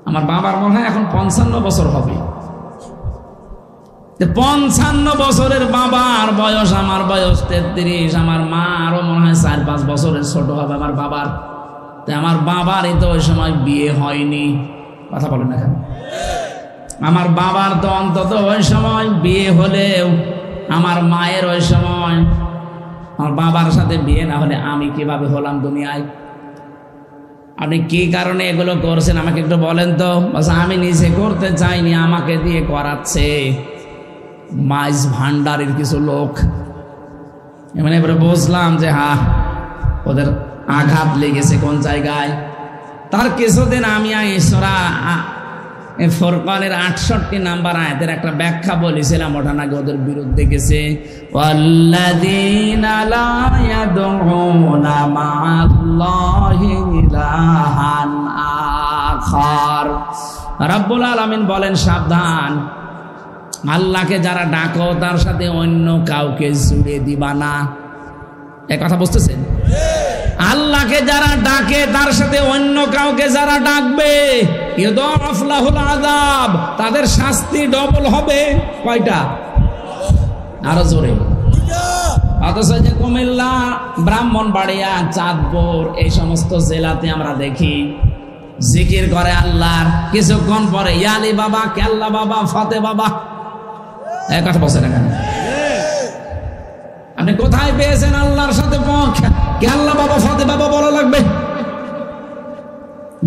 আমার বাবার মনে হয় এখন 55 বছর হবে। 55 বছরের বাবার বয়স, আমার বয়স 33, আমার মা আরো মনে হয় 4-5 বছরের ছোট হবে আমার বাবার। আমার বাবারই তো ওই সময় বিয়ে হয়নি। কথা বলেন না কেন? আমার বাবার তো অন্তত ওই সময় বিয়ে হলেও আমার মায়ের ওই সময়, আমার বাবার সাথে বিয়ে না হলে আমি কিভাবে হলাম দুনিয়ায়? আপনি কি কারণে এগুলো করছেন আমাকে একটু বলেন তো। আমি নিজে করতে চাইনি, আমাকে দিয়ে করাচ্ছে মাইজ ভান্ডারের কিছু লোক। এমনি এবারে বুঝলাম যে হ্যাঁ, ওদের আঘাত লেগেছে কোন জায়গায়। তার কিছুদিন আমি সূরা ফুরকানের 68 নাম্বার আয়াতের একটা ব্যাখ্যা বলেছিলাম, ওটা নাকি ওদের বিরুদ্ধে গেছে। ওয়াল্লাযীনা লা ইয়াদউনা মা'আল্লাহি ইলাহান আখার। রাব্বুল আলামিন বলেন সাবধান, আল্লাহকে যারা ডাকো তার সাথে অন্য কাউকে জুড়ে দিবা না। এই কথা বুঝতেছেন? আল্লাহকে যারা ডাকে তার সাথে অন্য কাউকে যারা ডাকবে, ইউদাফ লাহুল আযাব, তাদের শাস্তি ডবল হবে। কয়টা? আরো জোরে। অথচ যে কুমিল্লা, ব্রাহ্মণবাড়িয়া, চাঁদপুর এই সমস্ত জেলাতে আমরা দেখি জিকির করে আল্লাহর, কিছুক্ষণ পরে ইয়ালি বাবা, কেল্লা বাবা, ফতে বাবা। এই কথা বলছে না কেন? আপনি কোথায় পেয়েছেন আল্লাহর সাথে কেল্লা বাবা, ফতে বাবা বলা লাগবে?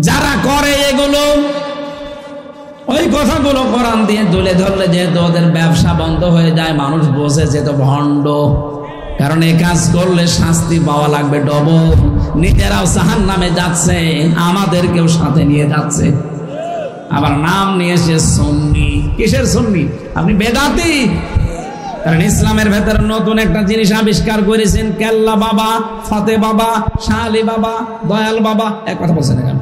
যারা করে এগুলো, ওই কথাগুলো কোরআন দিয়ে তুলে ধরলে যেহেতু ওদের ব্যবসা বন্ধ হয়ে যায়, মানুষ বোঝে যে তো ভণ্ড। কারণ এই কাজ করলে শাস্তি পাওয়া লাগবে ডবল। নিজেরাও জাহান্নামে যাচ্ছে, আমাদেরকেও সাথে নিয়ে যাচ্ছে। আবার নাম নিয়েছে সুন্নি। কিসের সুন্নি? আপনি বেদাতি। কারণ ইসলামের ভেতরে নতুন একটা জিনিস আবিষ্কার করেছেন, কেল্লা বাবা, ফতে বাবা, শাহ আলী বাবা, দয়াল বাবা। এক কথা বলছেন এখানে।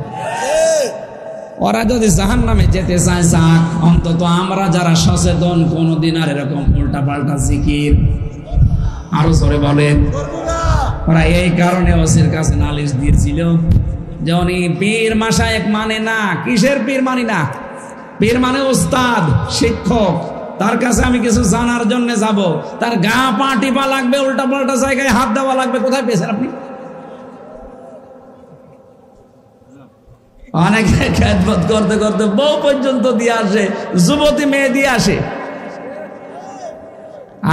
ওরা যদি জাহান্নামে যেতে চায় যাক, অন্তত আমরা যারা সচেতন কোনদিন আর এরকম উল্টা পাল্টা জিকির, আরো জোরে বলেন। ওরা এই কারণে ওসির কাছে নালিশ দিয়েছিল যে উনি পীর মাশায়েখ মানে না। কিসের পীর মানি না? পীর মানে উস্তাদ, শিক্ষক। তার কাছে আমি কিছু জানার জন্য যাব, তার গা পা টিপা লাগবে, উল্টা পাল্টা জায়গায় হাত দেওয়া লাগবে। কোথায় পেয়েছেন আপনি? অনেকে খেদমত করতে করতে বউ পর্যন্ত দিয়ে আসে, যুবতী মেয়ে দিয়ে আসে।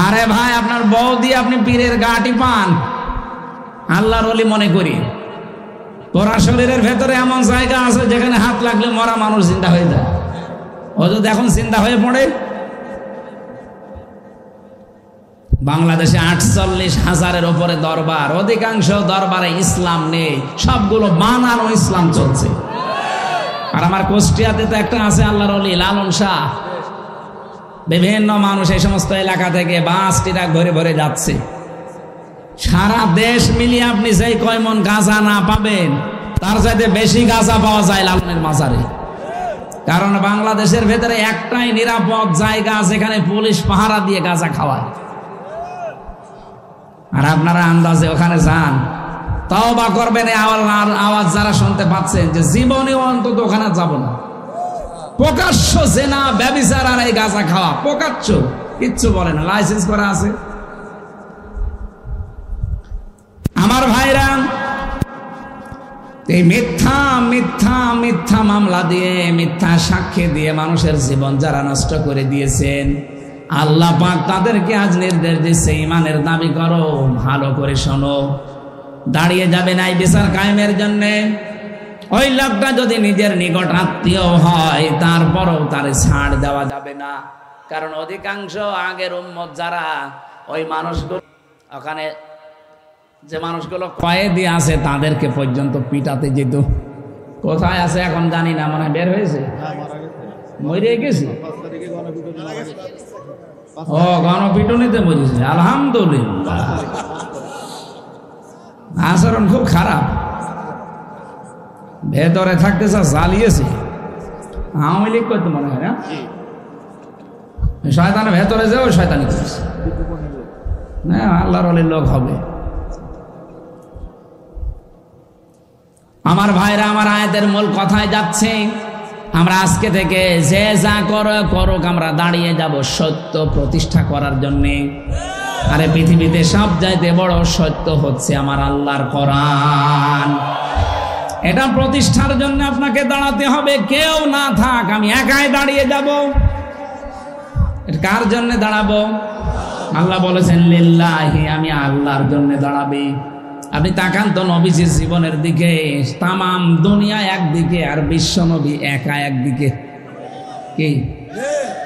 আরে ভাই, আপনার বউ দিয়ে আপনি পীরের গা টিপান? আল্লাহর ওলি মনে করি। তোরা শরীরের ভেতরে এমন জায়গা আছে যেখানে হাত লাগলে মরা মানুষ জিন্দা হয়ে যায়। ও যদি এখন জিন্দা হয়ে পড়ে। বাংলাদেশে 48,000-এর উপরে দরবার, অধিকাংশ দরবারে ইসলাম নেই, সবগুলো বানানো ইসলাম চলছে। আর আমার কুষ্টিয়াতে তো একটা আছে আল্লাহর ওলি লালন শাহ। বিভিন্ন মানুষ এই সমস্ত এলাকা থেকে বাস ট্রাক ভরে ভরে যাচ্ছে। সারা দেশ মিলিয়ে আপনি যেই কয় মন গাঁজা না পাবেন, তার চাইতে বেশি গাঁজা পাওয়া যায় লালনের মাজারে। কারণ বাংলাদেশের ভেতরে একটাই নিরাপদ জায়গা যেখানে পুলিশ পাহারা দিয়ে গাঁজা খাওয়ায়। আর আপনারা আন্দাজে ওখানে যান, তওবা করবেন। আওয়াজ যারা শুনতে পাচ্ছেন যে জীবনেও অন্তত ওখানে যাব না। প্রকাশ্য জেনা, ব্যভিচার আর এই গাঁজা খাওয়া প্রকাশ্য, কিচ্ছু বলে না, লাইসেন্স করা আছে। আমার ভাইরা, এই মিথ্যা মিথ্যা মিথ্যা মামলা দিয়ে, মিথ্যা সাক্ষী দিয়ে মানুষের জীবন যারা নষ্ট করে দিয়েছেন, আল্লাহ পাক তাদেরকে আজ নির্দেশ দিচ্ছে, ঈমানের দাবি করো, ভালো করে শোনো। দাঁড়িয়ে যাবে না এই বিচার কায়েমের জন্য। ওই লোকটা যদি নিজের নিকট আত্মীয় হয়, তারপরও তার ছাড় দেওয়া যাবে না। কারণ অধিকাংশ আগের উম্মত যারা, ওই মানুষগুলো ওখানে যে মানুষগুলো কয়েদি আছে তাদেরকে পর্যন্ত পিটাতে যেত। কোথায় আছে এখন জানি না, মনে বের হয়েছে, মরে গেছে। ও গণপিটুনিতে মরেছে, আলহামদুলিল্লাহ। আচরণ খুব খারাপ, ভেতরে থাকতে জ্বালিয়েছে। আওয়ামী লীগ করতে মনে হয় না, শয়তানের ভেতরে যাও শয়তানি করেছে। না, আল্লাহর ওলির লোক হবে। আমার ভাইরা, আমার আয়াতের মূল কথায় যাচ্ছে, আমরা আজকে থেকে যে যা করুক, আমরা দাঁড়িয়ে যাব সত্য প্রতিষ্ঠা করার জন্যে। আরে পৃথিবীতে সব চাইতে বড় সত্য হচ্ছে আমার আল্লাহর কোরআন। এটা প্রতিষ্ঠার জন্য আপনাকে দাঁড়াতে হবে। কেউ না থাক, আমি একাই দাঁড়িয়ে যাব। কার জন্য দাঁড়াবো? আল্লাহ বলেছেন লিল্লাহি, আমি আল্লাহর জন্য দাঁড়াবি। আপনি তাকান তো নবীজির জীবনের দিকে, তামাম দুনিয়া একদিকে আর বিশ্ব নবী একা একদিকে। কি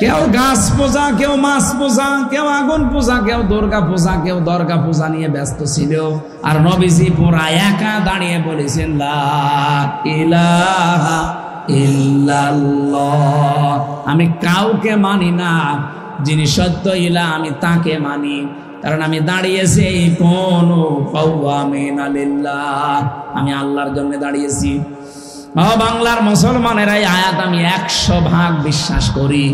কেউ গাছ পূজা, কেউ মাছ পূজা, কেউ আগুন পূজা, কেউ দুর্গা পূজা, কেউ দর্গা পূজা নিয়ে ব্যস্ত ছিল। আর নবীজি পুরা একা দাঁড়িয়ে বলেছেন লা ইলাহা ইল্লাল্লাহ, আমি কাউকে মানি না, যিনি সত্য ইলাহ আমি তাকে মানি। কারণ আমি দাঁড়িয়েছি কোন কাওয়ামিনা লিল্লাহ, আমি আল্লাহর জন্য দাঁড়িয়েছি। ও বাংলার মুসলমানেরা, এই আয়াত আমি 100% বিশ্বাস করি।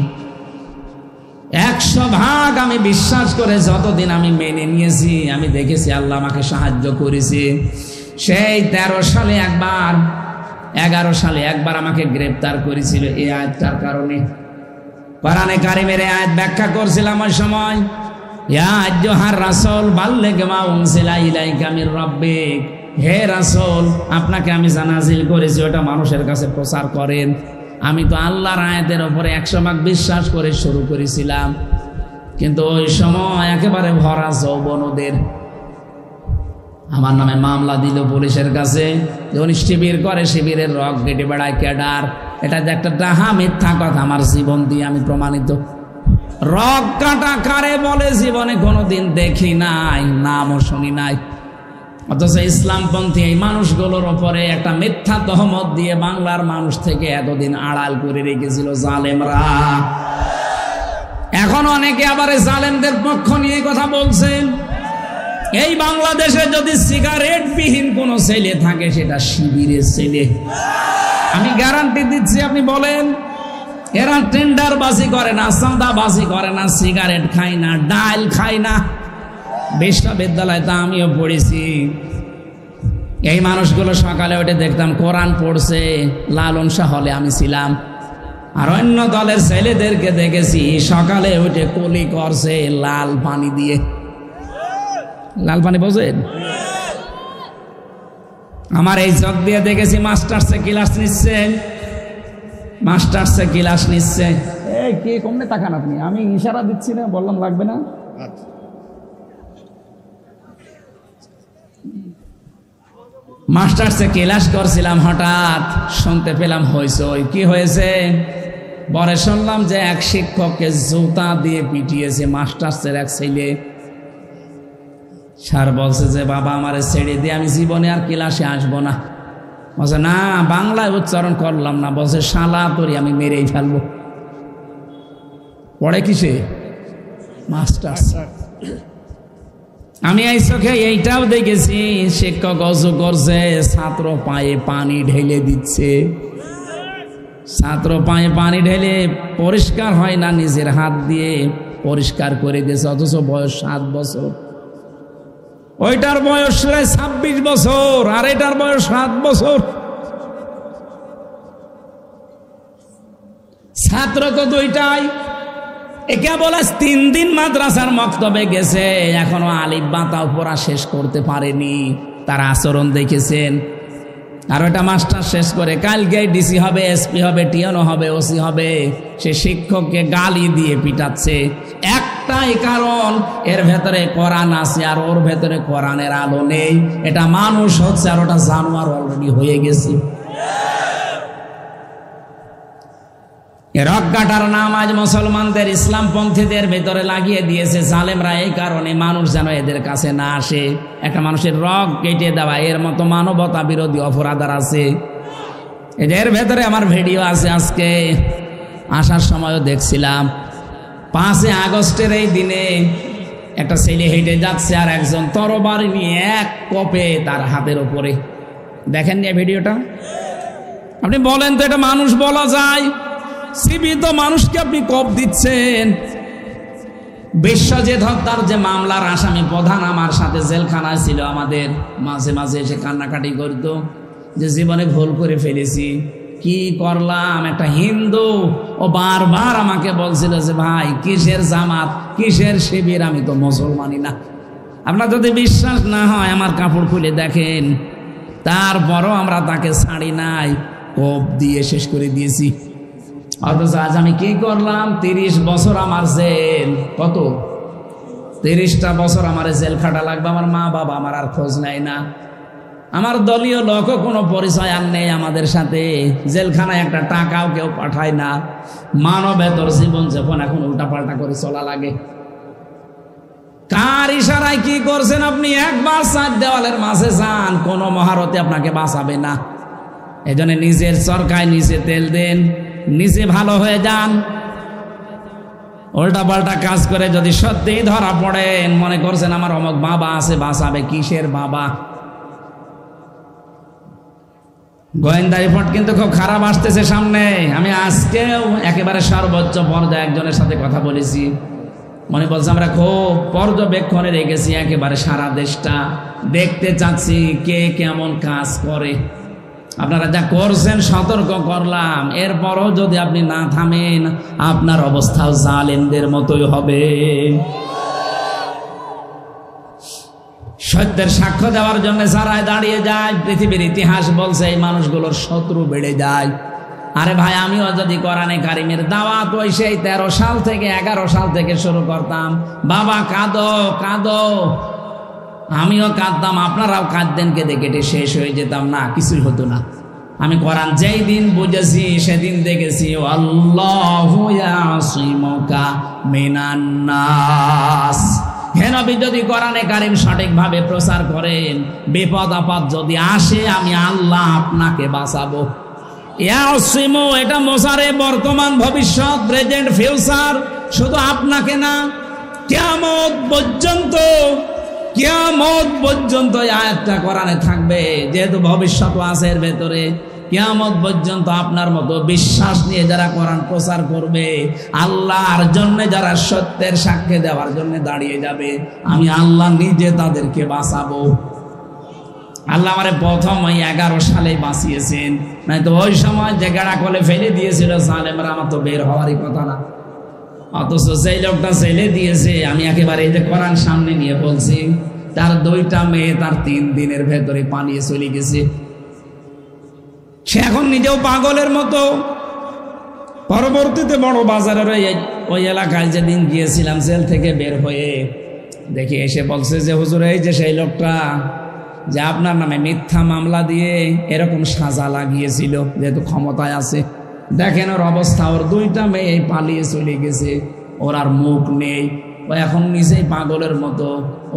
100% আমি বিশ্বাস করে যতদিন আমি মেনে নিয়েছি, আমি দেখেছি আল্লাহ আমাকে সাহায্য করেছে। সেই 13 সালে একবার, 11 সালে একবার আমাকে গ্রেফতার করেছিল এই আয়াতটার কারণে। কোরআনে কারিমের আয়াত ব্যাখ্যা করছিলাম ওই সময়, ইয়া আইয়ুহার রাসূল বাল্লিগ মা উনজিলা ইলাইকা মির রাব্বিক, হে রাসূল আপনাকে আমি যা নাযিল করেছি ওটা মানুষের কাছে প্রচার করেন। আমি তো আল্লাহর আয়াতের উপরে 100% বিশ্বাস করে শুরু করেছিলাম, কিন্তু ওই সময় একেবারে ভরা যৌবনদের আমার নামে মামলা দিল পুলিশের কাছে, উনি শিবির করে, শিবিরের রক কেটে বেড়ায় ক্যাডার। এটা যে একটা ডাহা মিথ্যা কথা, আমার জীবন দিয়ে আমি প্রমাণিত। রক কাটা কারে বলে জীবনে কোনোদিন দেখি নাই, নামও শুনি নাই। অথচ ইসলামপন্থী এই মানুষগুলোর ওপরে একটা মিথ্যা তহমত দিয়ে বাংলার মানুষ থেকে এতদিন আড়াল করে রেখেছিল জালেমরা। এখন অনেকে আবার জালেমদের পক্ষ নিয়ে কথা বলছেন। এই বাংলাদেশে যদি সিগারেট বিহীন কোন ছেলে থাকে, সেটা শিবিরের ছেলে। আমি গ্যারান্টি দিচ্ছি, আপনি বলেন, এরা টেন্ডার বাজি করে না, চাঁদা বাজি করে না, সিগারেট খায় না, ডাল খায় না। বিশ্ববিদ্যালয়ে তা আমিও পড়েছি। এই মানুষগুলো সকালে উঠে দেখতাম কোরআন পড়ছে, লালন শাহ হলে আমি ছিলাম। আর অন্য দলের ছেলেদেরকে দেখেছি সকালে উঠে কলি করছে লাল পানি দিয়ে। লাল পানি বোঝেন? আমার এই চোখ দিয়ে দেখেছি মাস্টার্সে ক্লাস নিচ্ছে, মাস্টার্সে ক্লাস নিচ্ছে। এই কে কমনে তাকান আপনি? আমি ইশারা দিচ্ছি না, বললাম লাগবে না। মাস্টার্সে ক্লাস করছিলাম, হঠাৎ শুনতে পেলাম হইচই। কি হয়েছে? পরে শুনলাম যে এক শিক্ষককে জুতা দিয়ে পিটিয়েছে মাস্টার্সের এক ছেলে। স্যার বলছে যে বাবা আমারে ছেড়ে দিয়ে আমি জীবনে আর ক্লাসে আসবো না। বলছে না, বাংলায় উচ্চারণ করলাম না। বলছে শালা তোরে আমি মেরেই ফেলবো। পড়ে কিসে? মাস্টার্স। আমি এই চোখে এইটাও দেখেছি, শিক্ষক অজু করছে, ছাত্র পায়ে পানি ঢেলে দিচ্ছে। ছাত্র পায়ে পানি ঢেলে পরিষ্কার হয় না, নিজের হাত দিয়ে পরিষ্কার করে দিয়েছে, অথচ বয়স 7 বছর। ওইটার বয়স 26 বছর আর এটার বয়স 7 বছর। ছাত্র তো দুইটাই। একে বলে 3 দিন মাদ্রাসার মক্তবে গেছে, এখনো আলিফ বা তাও পড়া শেষ করতে পারেনি। তার আচরণ দেখেছেন। আর ওটা মাস্টার শেষ করে কালকে ডিসি হবে, এসপি হবে, টিএনও হবে, ওসি হবে। সে শিক্ষককে গালি দিয়ে পিটাচ্ছে। একটাই কারণ, এর ভেতরে কোরআন আছে আর ওর ভেতরে কোরআনের আলো নেই। এটা মানুষ হচ্ছে আর ওটা জানোয়ার অলরেডি হয়ে গেছে। রক্কাটার নাম আজ মুসলমানদের ইসলামপন্থীদের ভেতরে লাগিয়ে দিয়েছে জালেমরা। এই কারণে মানুষ যেন এদের কাছে না আসে। একটা মানুষের রগ কেটে দেওয়া, এর মতো মানবতা বিরোধী অপরাধ আছে। এদের ভেতরে আমার ভিডিও আছে। আজকে আসার সময়ও দেখছিলাম, 5 আগস্টের এই দিনে একটা ছেলে হেঁটে যাচ্ছে আর একজন তরবারি নিয়ে এক কোপে তার হাতের উপরে। দেখেন নিয়ে ভিডিওটা? আপনি বলেন তো এটা মানুষ বলা যায়? জীবিত মানুষকে আপনি কোপ দিচ্ছেন। বিশ্বজিৎ হত্যার যে মামলার আসামি প্রধান আমার সাথে জেলখানায় ছিল, আমাদের মাঝে মাঝে এসে কান্নাকাটি করতো যে জীবনে ভুল করে ফেলেছি, কি করলাম। একটা হিন্দু, ও বারবার আমাকে বলছিল যে ভাই কিসের জামাত, কিসের শিবির, আমি তো মুসলমানই না। আপনার যদি বিশ্বাস না হয় আমার কাপড় খুলে দেখেন। তারপরও আমরা তাকে ছাড়ি নাই, কোপ দিয়ে শেষ করে দিয়েছি। অথচ আজ আমি কি করলাম? 30 বছর আমার জেল। কত? 30টা বছর আমার জেল খাটা লাগবে। আমার মা বাবা আমার আর খোঁজ নেয় না, আমার দলীয় লোকও কোনো পরিচয় আর নেই আমাদের সাথে। জেলখানায় একটা টাকাও কেউ পাঠায় না। মানবেতর জীবন যাপন এখন উল্টাপাল্টা করে চলা লাগে। কার ইশারায় কি করছেন আপনি? একবার 4 দেওয়ালের মাঝে যান, কোনো মহারথী আপনাকে বাঁচাবে না। এজন্য নিজের চরকায় নিজে তেল দেন, নিজে ভালো হয়ে যান। উল্টা পাল্টা কাজ করে যদি সত্যি ধরা পড়েন, মনে করছেন আমার অমুক বাবা আছে বাঁচাবে, কিসের বাবা? গোয়েন্দা রিপোর্ট কিন্তু খুব খারাপ আসতেছে সামনে। আমি আজকেও একেবারে সর্বোচ্চ পর্যায়ে একজনের সাথে কথা বলেছি, মনে বলছে আমরা খুব পর্যবেক্ষণে রেখেছি একেবারে সারা দেশটা, দেখতে চাচ্ছি কে কেমন কাজ করে। আপনারা যা করছেন সতর্ক করলাম, এরপরও যদি আপনি না থামেন আপনার অবস্থাও জালেমদের মতোই হবে। সত্যের সাক্ষ্য দেওয়ার জন্য যারা দাঁড়িয়ে যায়, পৃথিবীর ইতিহাস বলছে এই মানুষগুলোর শত্রু বেড়ে যায়। আরে ভাই, আমিও যদি কোরআনে কারিমের দাওয়াত ওই সেই 13 সাল থেকে 11 সাল থেকে শুরু করতাম, বাবা কাঁদো কাঁদো, আমিও কাঁদতাম, আপনারাও কাঁদতেন, কেঁদে কেটে শেষ হয়ে যেতাম না, কিছুই হতো না। আমি কোরআন যেই দিন বুঝেছি সেদিন দেখেছি আল্লাহু ইয়াসিমুকা মিনান নাস। হে নবী, যদি কোরআনে কারিম সঠিকভাবে প্রচার করেন, বিপদ আপদ যদি আসে আমি আল্লাহ আপনাকে বাঁচাবো। ইয়াসিমু এটা মোসারে, বর্তমান ভবিষ্যৎ, প্রেজেন্ট ফিউচার, শুধু আপনাকে না, কিয়ামত পর্যন্ত। কিয়ামত পর্যন্ত আয়াতটা কোরআনে থাকবে, যেহেতু ভবিষ্যৎ আছে এর ভেতরে। কিয়ামত পর্যন্ত আপনার মতো বিশ্বাস নিয়ে যারা কোরআন প্রচার করবে, আল্লাহর জন্য যারা সত্যের সাক্ষী দেওয়ার জন্য দাঁড়িয়ে যাবে, আমি আল্লাহ নিজে তাদেরকে বাঁচাবো। আল্লাহ আমারে প্রথম ওই 11 সালে বাঁচিয়েছেন, নয়তো ওই সময় যে গাড়া কলে ফেলে দিয়েছিল জালেমরা, আমার তো বের হওয়ারই কথা না। অথচ সেই লোকটা ছেলে দিয়েছে, আমি একেবারে এই যে কোরআন সামনে নিয়ে বলছি, তার 2টা মেয়ে তার 3 দিনের ভেতরে পালিয়ে চলে গেছে। সে এখন নিজেও পাগলের মতো। পরবর্তীতে বড় বাজারের ওই এলাকায় যেদিন গিয়েছিলাম জেল থেকে বের হয়ে, দেখি এসে বলছে যে হুজুর এই যে সেই লোকটা, যে আপনার নামে মিথ্যা মামলা দিয়ে এরকম সাজা লাগিয়েছিল, যেহেতু ক্ষমতায় আছে। দেখেন ওর অবস্থা, ওর 2টা মেয়ে পালিয়ে চলে গেছে, ওর আর মুখ নেই, ও এখন নিজেই পাগলের মতো।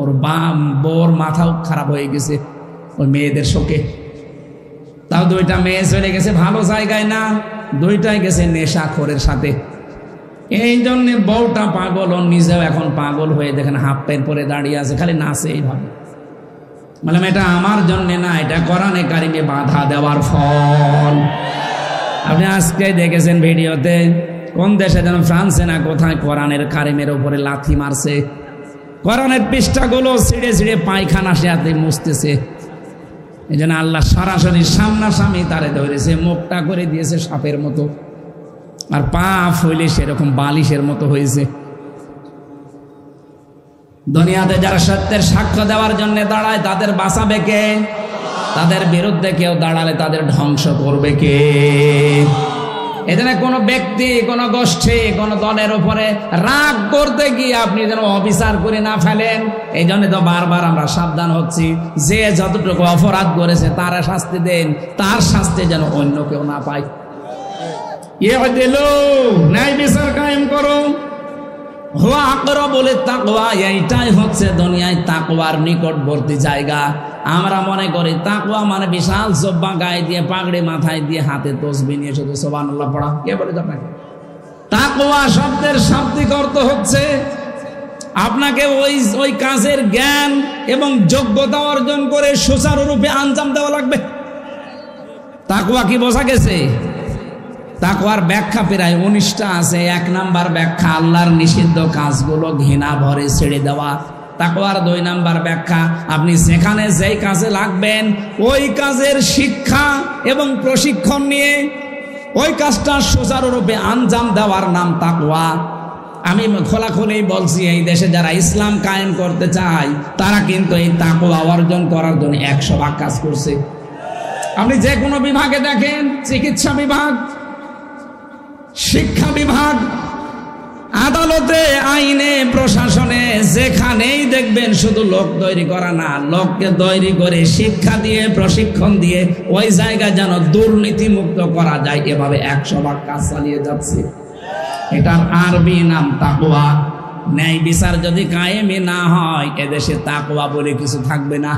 ওর বউর মাথাও খারাপ হয়ে গেছে ওই মেয়েদের শোকে। তাও 2টা মেয়ে চলে গেছে ভালো জায়গায় না, 2টাই গেছে নেশাখোরের সাথে। এই জন্যে বউটা পাগল, ও নিজেও এখন পাগল হয়ে দেখেন হাফ প্যান্ট পরে দাঁড়িয়ে আছে, খালি নাচে এইভাবে। বললাম এটা আমার জন্য না, এটা কোরআনে কারিমে বাধা দেওয়ার ফল। আপনি আজকে দেখেছেন ভিডিওতে কোন দেশে যেন ফ্রান্সে না কোথায় কোরআনের কারিমের উপরে লাথি মারছে, কোরআনের পৃষ্ঠাগুলো ছিঁড়ে ছিঁড়ে পায়খানা সে হাতে মুছতেছে। এই জন্য আল্লাহ সরাসরি সামনাসামনি তারে ধরেছে, মুখটা করে দিয়েছে সাপের মতো, আর পা ফুলে সেরকম বালিশের মতো হয়েছে। দুনিয়াতে যারা সত্যের সাক্ষ্য দেওয়ার জন্য দাঁড়ায় তাদের বাঁচাবে কে? তাদের বিরুদ্ধে কেউ দাঁড়ালে তাদের ধ্বংস করবে কে? এখানে কোনো ব্যক্তি, কোনো গোষ্ঠী, কোনো দলের উপরে রাগ করতে গিয়ে আপনি যেন অবিচার করে না ফেলেন। এই জন্য তো বারবার আমরা সাবধান হচ্ছি, যে যতটুকু অপরাধ করেছে তারা শাস্তি দেন, তার শাস্তি যেন অন্য কেউ না পায়। ন্যায় বিচার কায়েম করো। হুয়া আকরাবুল তাকওয়া, এইটাই হচ্ছে দুনিয়ায় তাকওয়ার নিকটবর্তী জায়গা। আমরা মনে করি তাকওয়া মানে বিশাল জব্বা গায়ে দিয়ে, পাগড়ি মাথায় দিয়ে, হাতে তসবিহ নিয়ে শুধু সুবহানাল্লাহ পড়া। কে বলে আপনাকে? তাকওয়া শব্দের শাব্দিক অর্থ হচ্ছে আপনাকে ওই কাজের জ্ঞান এবং যোগ্যতা অর্জন করে সুচারুরূপে আঞ্জাম দেওয়া লাগবে। তাকওয়া কি বোঝা গেছে? তাকওয়ার ব্যাখ্যা প্রায় 19টা আছে। 1 নাম্বার ব্যাখ্যা আল্লাহর নিষিদ্ধ কাজগুলো ঘৃণা ভরে ছেড়ে দেওয়া। তাকওয়ার 2 নাম্বার ব্যাখ্যা আপনি যেখানে যেই কাজে লাগবেন ওই কাজের শিক্ষা এবং প্রশিক্ষণ নিয়ে ওই কাজটা সুচারুরূপে আঞ্জাম দেওয়ার নাম তাকওয়া। আমি খোলাখুলি বলছি, এই দেশে যারা ইসলাম কায়েম করতে চায় তারা কিন্তু এই তাকওয়া অর্জন করার জন্য 100 ভাগ কাজ করছে। আপনি যে কোনো বিভাগে দেখেন, চিকিৎসা বিভাগ, শিক্ষা বিভাগ, আদালতে, আইনে, প্রশাসনে, যেখানেই দেখবেন শুধু লোক তৈরি করা না, লোককে তৈরি করে শিক্ষা দিয়ে, প্রশিক্ষণ দিয়ে ওই জায়গা যেন দুর্নীতি মুক্ত করা যায়, এভাবে 100 ভাগ কাজ চালিয়ে যাচ্ছে। এটার আরবি নাম তাকওয়া। ন্যায় বিচার যদি কায়েমই না হয় এদেশে তাকওয়া বলে কিছু থাকবে না।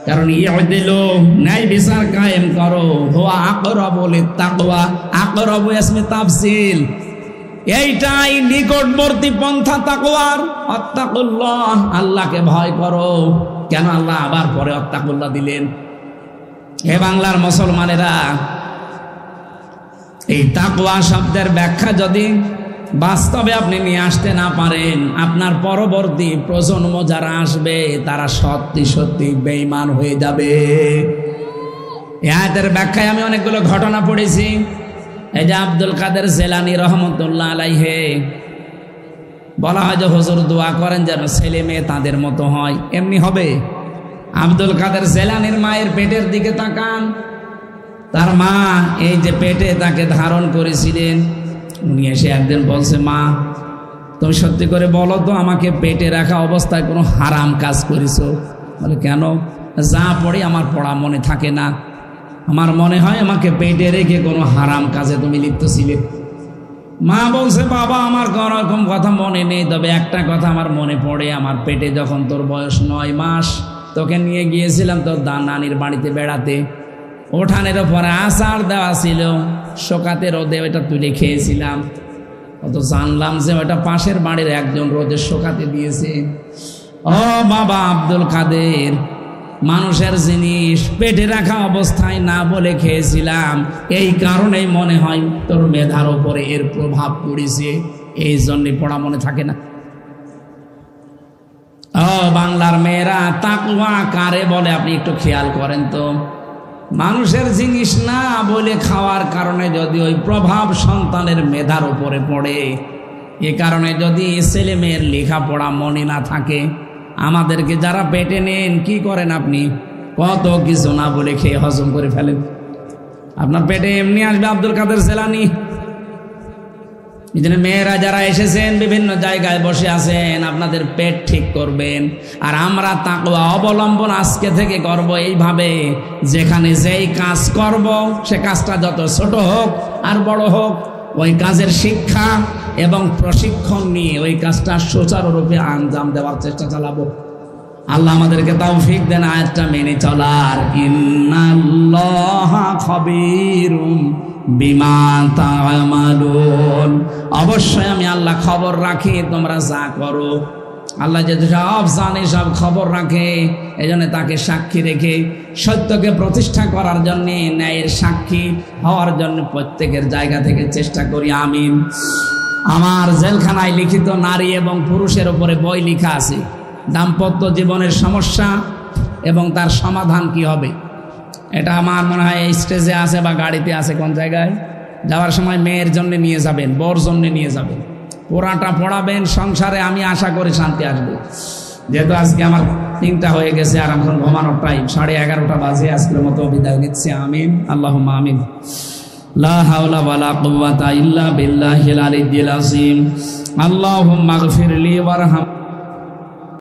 কারণ ইউদিলু, ন্যায় বিচার কায়েম করো, হুয়া আকরাবুল তাকওয়া। আকরাবু ইসমে তাফসিল, এইটাই নিকটবর্তী পন্থা তাকওয়ার। আত্তাকুল্লাহ, আল্লাহকে ভয় করো। কেন আল্লাহ আবার পরে আত্তাকুল্লাহ দিলেন? হে বাংলার মুসলমানেরা, এই তাকওয়া শব্দের ব্যাখ্যা যদি বাস্তবে আপনি নিয়ে আসতে না পারেন, আপনার পরবর্তী প্রজন্ম যারা আসবে তারা সত্যি সত্যি বেঈমান হয়ে যাবে। এই আয়াতের ব্যাখ্যায় আমি অনেকগুলো ঘটনা পড়েছি। এই যে আব্দুল কাদের জেলানী রহমতুল্লাহ আলাইহে, বলা হয় যে হুজুর দোয়া করেন যেন ছেলে মেয়ে তাদের মতো হয়, এমনি হবে। আব্দুল কাদের জেলানীর মায়ের পেটের দিকে তাকান। তার মা এই যে পেটে তাকে ধারণ করেছিলেন, উনি এসে একদিন বলছে, মা তুমি সত্যি করে বলো তো, আমাকে পেটে রাখা অবস্থায় কোনো হারাম কাজ করেছো? বলে কেন? যা পড়ি আমার পড়া মনে থাকে না, আমার মনে হয় আমাকে পেটে রেখে কোনো হারাম কাজে তুমি লিপ্ত ছিলে। মা বলছে, বাবা আমার কোনো রকম কথা মনে নেই, তবে একটা কথা আমার মনে পড়ে। আমার পেটে যখন তোর বয়স 9 মাস, তোকে নিয়ে গিয়েছিলাম তোর নানির বাড়িতে বেড়াতে। উঠানের ওপরে আচার দেওয়া ছিল, শোকাতে রোদে ওইটা তুলে খেয়েছিলাম। অত জানলাম যে ওটা পাশের বাড়ির একজন রোদে শোকাতে দিয়েছে। ও বাবা আব্দুল কাদের, মানুষের জিনিস পেটে রাখা অবস্থায় না বলে খেয়েছিলাম, এই কারণেই মনে হয় তোর মেধার ওপরে এর প্রভাব পড়েছে, এই জন্যে পড়া মনে থাকে না। ও বাংলার মেয়েরা, তাকওয়া কারে বলে আপনি একটু খেয়াল করেন তো। মানুষের জিনিস না বলে খাওয়ার কারণে যদি ওই প্রভাব সন্তানের মেধার উপরে পড়ে, এ কারণে যদি ছেলে মেয়ের লেখাপড়া মনে না থাকে, আমাদেরকে যারা পেটে নেন কি করেন আপনি? কত কিছু না বলে খেয়ে হজম করে ফেলেন। আপনার পেটে এমনি আসবে আব্দুল কাদের জেলানী, এই জন্য মেয়েরা যারা এসেছেন বিভিন্ন জায়গায় বসে আছেন, আপনাদের পেট ঠিক করবেন। আর আমরা তাকওয়া অবলম্বন আজকে থেকে করব এইভাবে, যেখানে যেই কাজ করব সে কাজটা যত ছোট হোক আর বড় হোক, ওই কাজের শিক্ষা এবং প্রশিক্ষণ নিয়ে ওই কাজটা সুচারুরূপে আঞ্জাম দেওয়ার চেষ্টা চালাবো। আল্লাহ আমাদেরকে তৌফিক দেন আয়াতটা মেনে চলার। ইন্নাল্লাহা খাবীরুম বিমা তা'মালুন, অবশ্যই আমি আল্লাহ খবর রাখি তোমরা যা করো। আল্লাহ যে সব জানে, সব খবর রাখে, এই জন্য তাকে সাক্ষী রেখে সত্যকে প্রতিষ্ঠা করার জন্য, ন্যায়ের সাক্ষী হওয়ার জন্য প্রত্যেকের জায়গা থেকে চেষ্টা করি। আমিন। আমার জেলখানায় লিখিত নারী এবং পুরুষের উপরে বই লেখা আছে, দাম্পত্য জীবনের সমস্যা এবং তার সমাধান কি হবে। এটা আমার মনে হয় স্টেজে আছে বা গাড়িতে আছে, কোন জায়গায় যাওয়ার সময় মেয়ের জন্য নিয়ে যাবেন, বর জন্য নিয়ে যাবেন, পোড়াটা পড়াবেন। সংসারে আমি আশা করি শান্তি আসবে। যেহেতু আজকে আমার 3টা হয়ে গেছে আর এখন ঘুমানোর টাইম, 11:30 বাজে। আজকের মতো বিদায় নিচ্ছি। আমিন, আল্লাহুম্মা আমিন। লা হাওলা ওয়ালা কুওয়াতা ইল্লা বিল্লাহিল আলিয়্যিল আযীম। আল্লাহুম্মা ইগফিরলি ওয়ারহাম